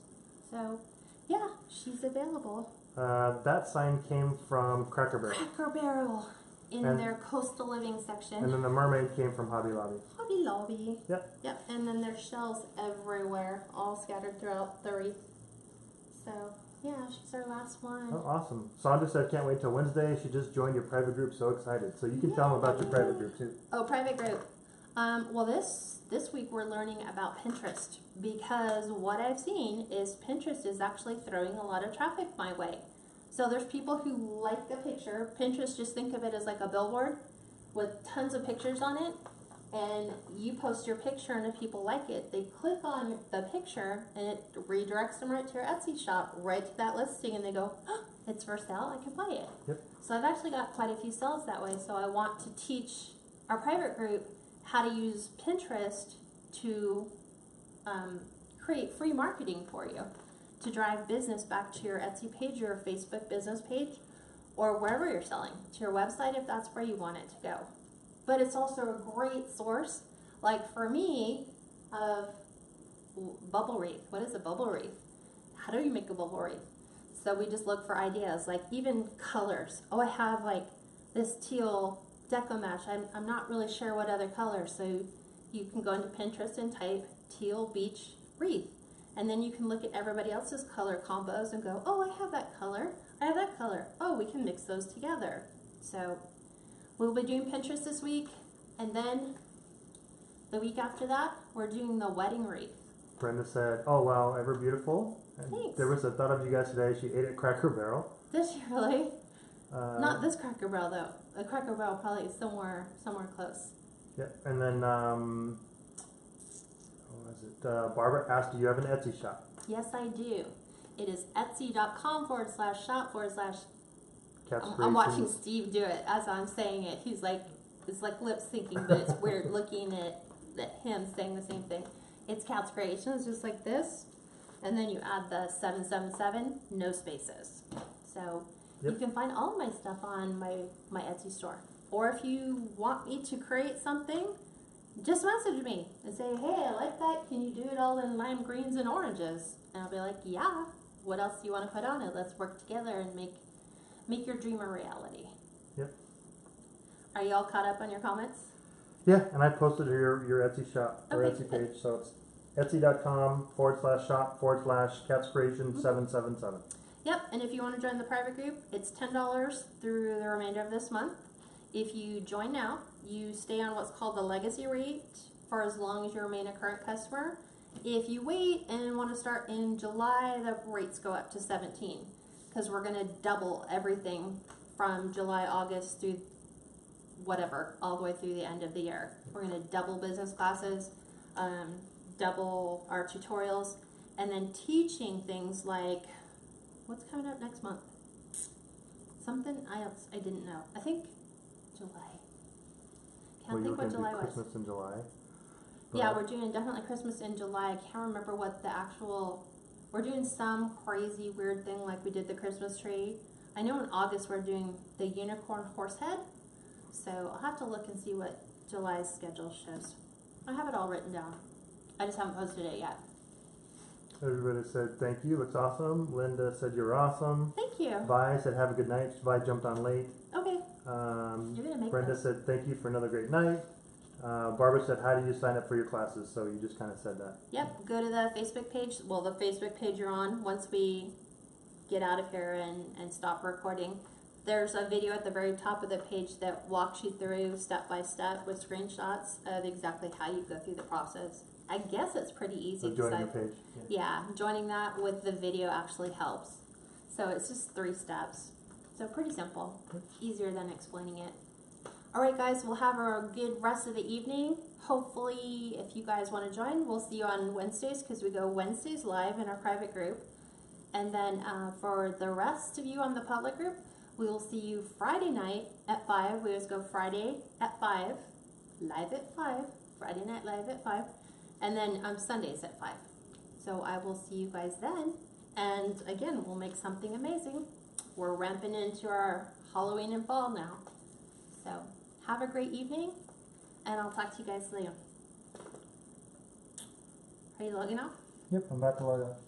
So yeah, she's available. That sign came from Cracker Barrel. Cracker Barrel in their coastal living section. And then the mermaid came from Hobby Lobby. Hobby Lobby. Yep. Yep. And then there's shells everywhere, all scattered throughout the wreath. So yeah, she's our last one. Oh, awesome. Sandra said can't wait till Wednesday. She just joined your private group, so excited. So you can tell them about your private group too. Oh, private group. Well, this week we're learning about Pinterest because what I've seen is Pinterest is actually throwing a lot of traffic my way. So there's people who like a picture. Pinterest, just think of it as like a billboard with tons of pictures on it. And you post your picture and if people like it, they click on the picture and it redirects them right to your Etsy shop, right to that listing, and they go, oh, it's for sale, I can buy it. Yep. So I've actually got quite a few sales that way. So I want to teach our private group how to use Pinterest to create free marketing for you. to drive business back to your Etsy page, your Facebook business page, or wherever you're selling, to your website if that's where you want it to go. But it's also a great source, like for me, of bubble wreath. What is a bubble wreath? How do you make a bubble wreath? So we just look for ideas, like even colors. Oh, I have like this teal Deco mesh. I'm not really sure what other colors, so you can go into Pinterest and type teal beach wreath. And then you can look at everybody else's color combos and go, oh, I have that color. I have that color. Oh, we can mix those together. So we'll be doing Pinterest this week. And then the week after that, we're doing the wedding wreath. Brenda said, oh, wow, ever beautiful. And Thanks. there was a thought of you guys today. She ate at Cracker Barrel. Did she really? Not this Cracker Barrel, though. A Cracker Barrel probably is somewhere close. Yeah, and then, what was it? Barbara asked, do you have an Etsy shop? Yes, I do. It is etsy.com/shop/ KatsCreations. I'm watching Steve do it as I'm saying it. He's like, it's like lip syncing, but it's weird looking at him saying the same thing. It's Kats Creations, just like this. And then you add the 777, no spaces. So Yep. you can find all of my stuff on my Etsy store. Or if you want me to create something, just message me and say, hey, I like that. Can you do it all in lime greens and oranges? And I'll be like, yeah. What else do you want to put on it? Let's work together and make your dream a reality. Yep. Are you all caught up on your comments? Yeah, and I posted your Etsy shop, or Okay, Etsy good. page, so it's etsy.com/shop/KatsCreation777. Yep, and if you want to join the private group, it's $10 through the remainder of this month. If you join now, you stay on what's called the legacy rate for as long as you remain a current customer. If you wait and want to start in July, the rates go up to 17 because we're going to double everything from July, August through whatever, all the way through the end of the year. We're going to double business classes, double our tutorials, and then teaching things like, what's coming up next month? Something else I didn't know. I think July. Can't think what July was. Christmas in July. Yeah, we're doing definitely Christmas in July. I can't remember what the actual, we're doing some crazy weird thing like we did the Christmas tree. I know in August we're doing the unicorn horse head. So I'll have to look and see what July's schedule shows. I have it all written down. I just haven't posted it yet. Everybody said thank you, looks awesome. Linda said you're awesome. Thank you. Vi said have a good night. Vi jumped on late. Okay. You're gonna make Brenda this. said thank you for another great night. Barbara said how do you sign up for your classes? So you just kind of said that. Yep, go to the Facebook page. Well, the Facebook page you're on once we get out of here and stop recording. There's a video at the very top of the page that walks you through step by step with screenshots of exactly how you go through the process. I guess it's pretty easy. Joining your page. Yeah, joining that with the video actually helps. So it's just 3 steps. So pretty simple. Easier than explaining it. Alright guys, we'll have a good rest of the evening. Hopefully, if you guys want to join, we'll see you on Wednesdays because we go Wednesdays live in our private group. And then for the rest of you on the public group, we will see you Friday night at 5. We always go Friday at 5, live at 5, Friday night live at 5, and then Sundays at 5. So I will see you guys then. And again, we'll make something amazing. We're ramping into our Halloween and fall now. So have a great evening, and I'll talk to you guys later. Are you logging off? Yep, I'm about to log off.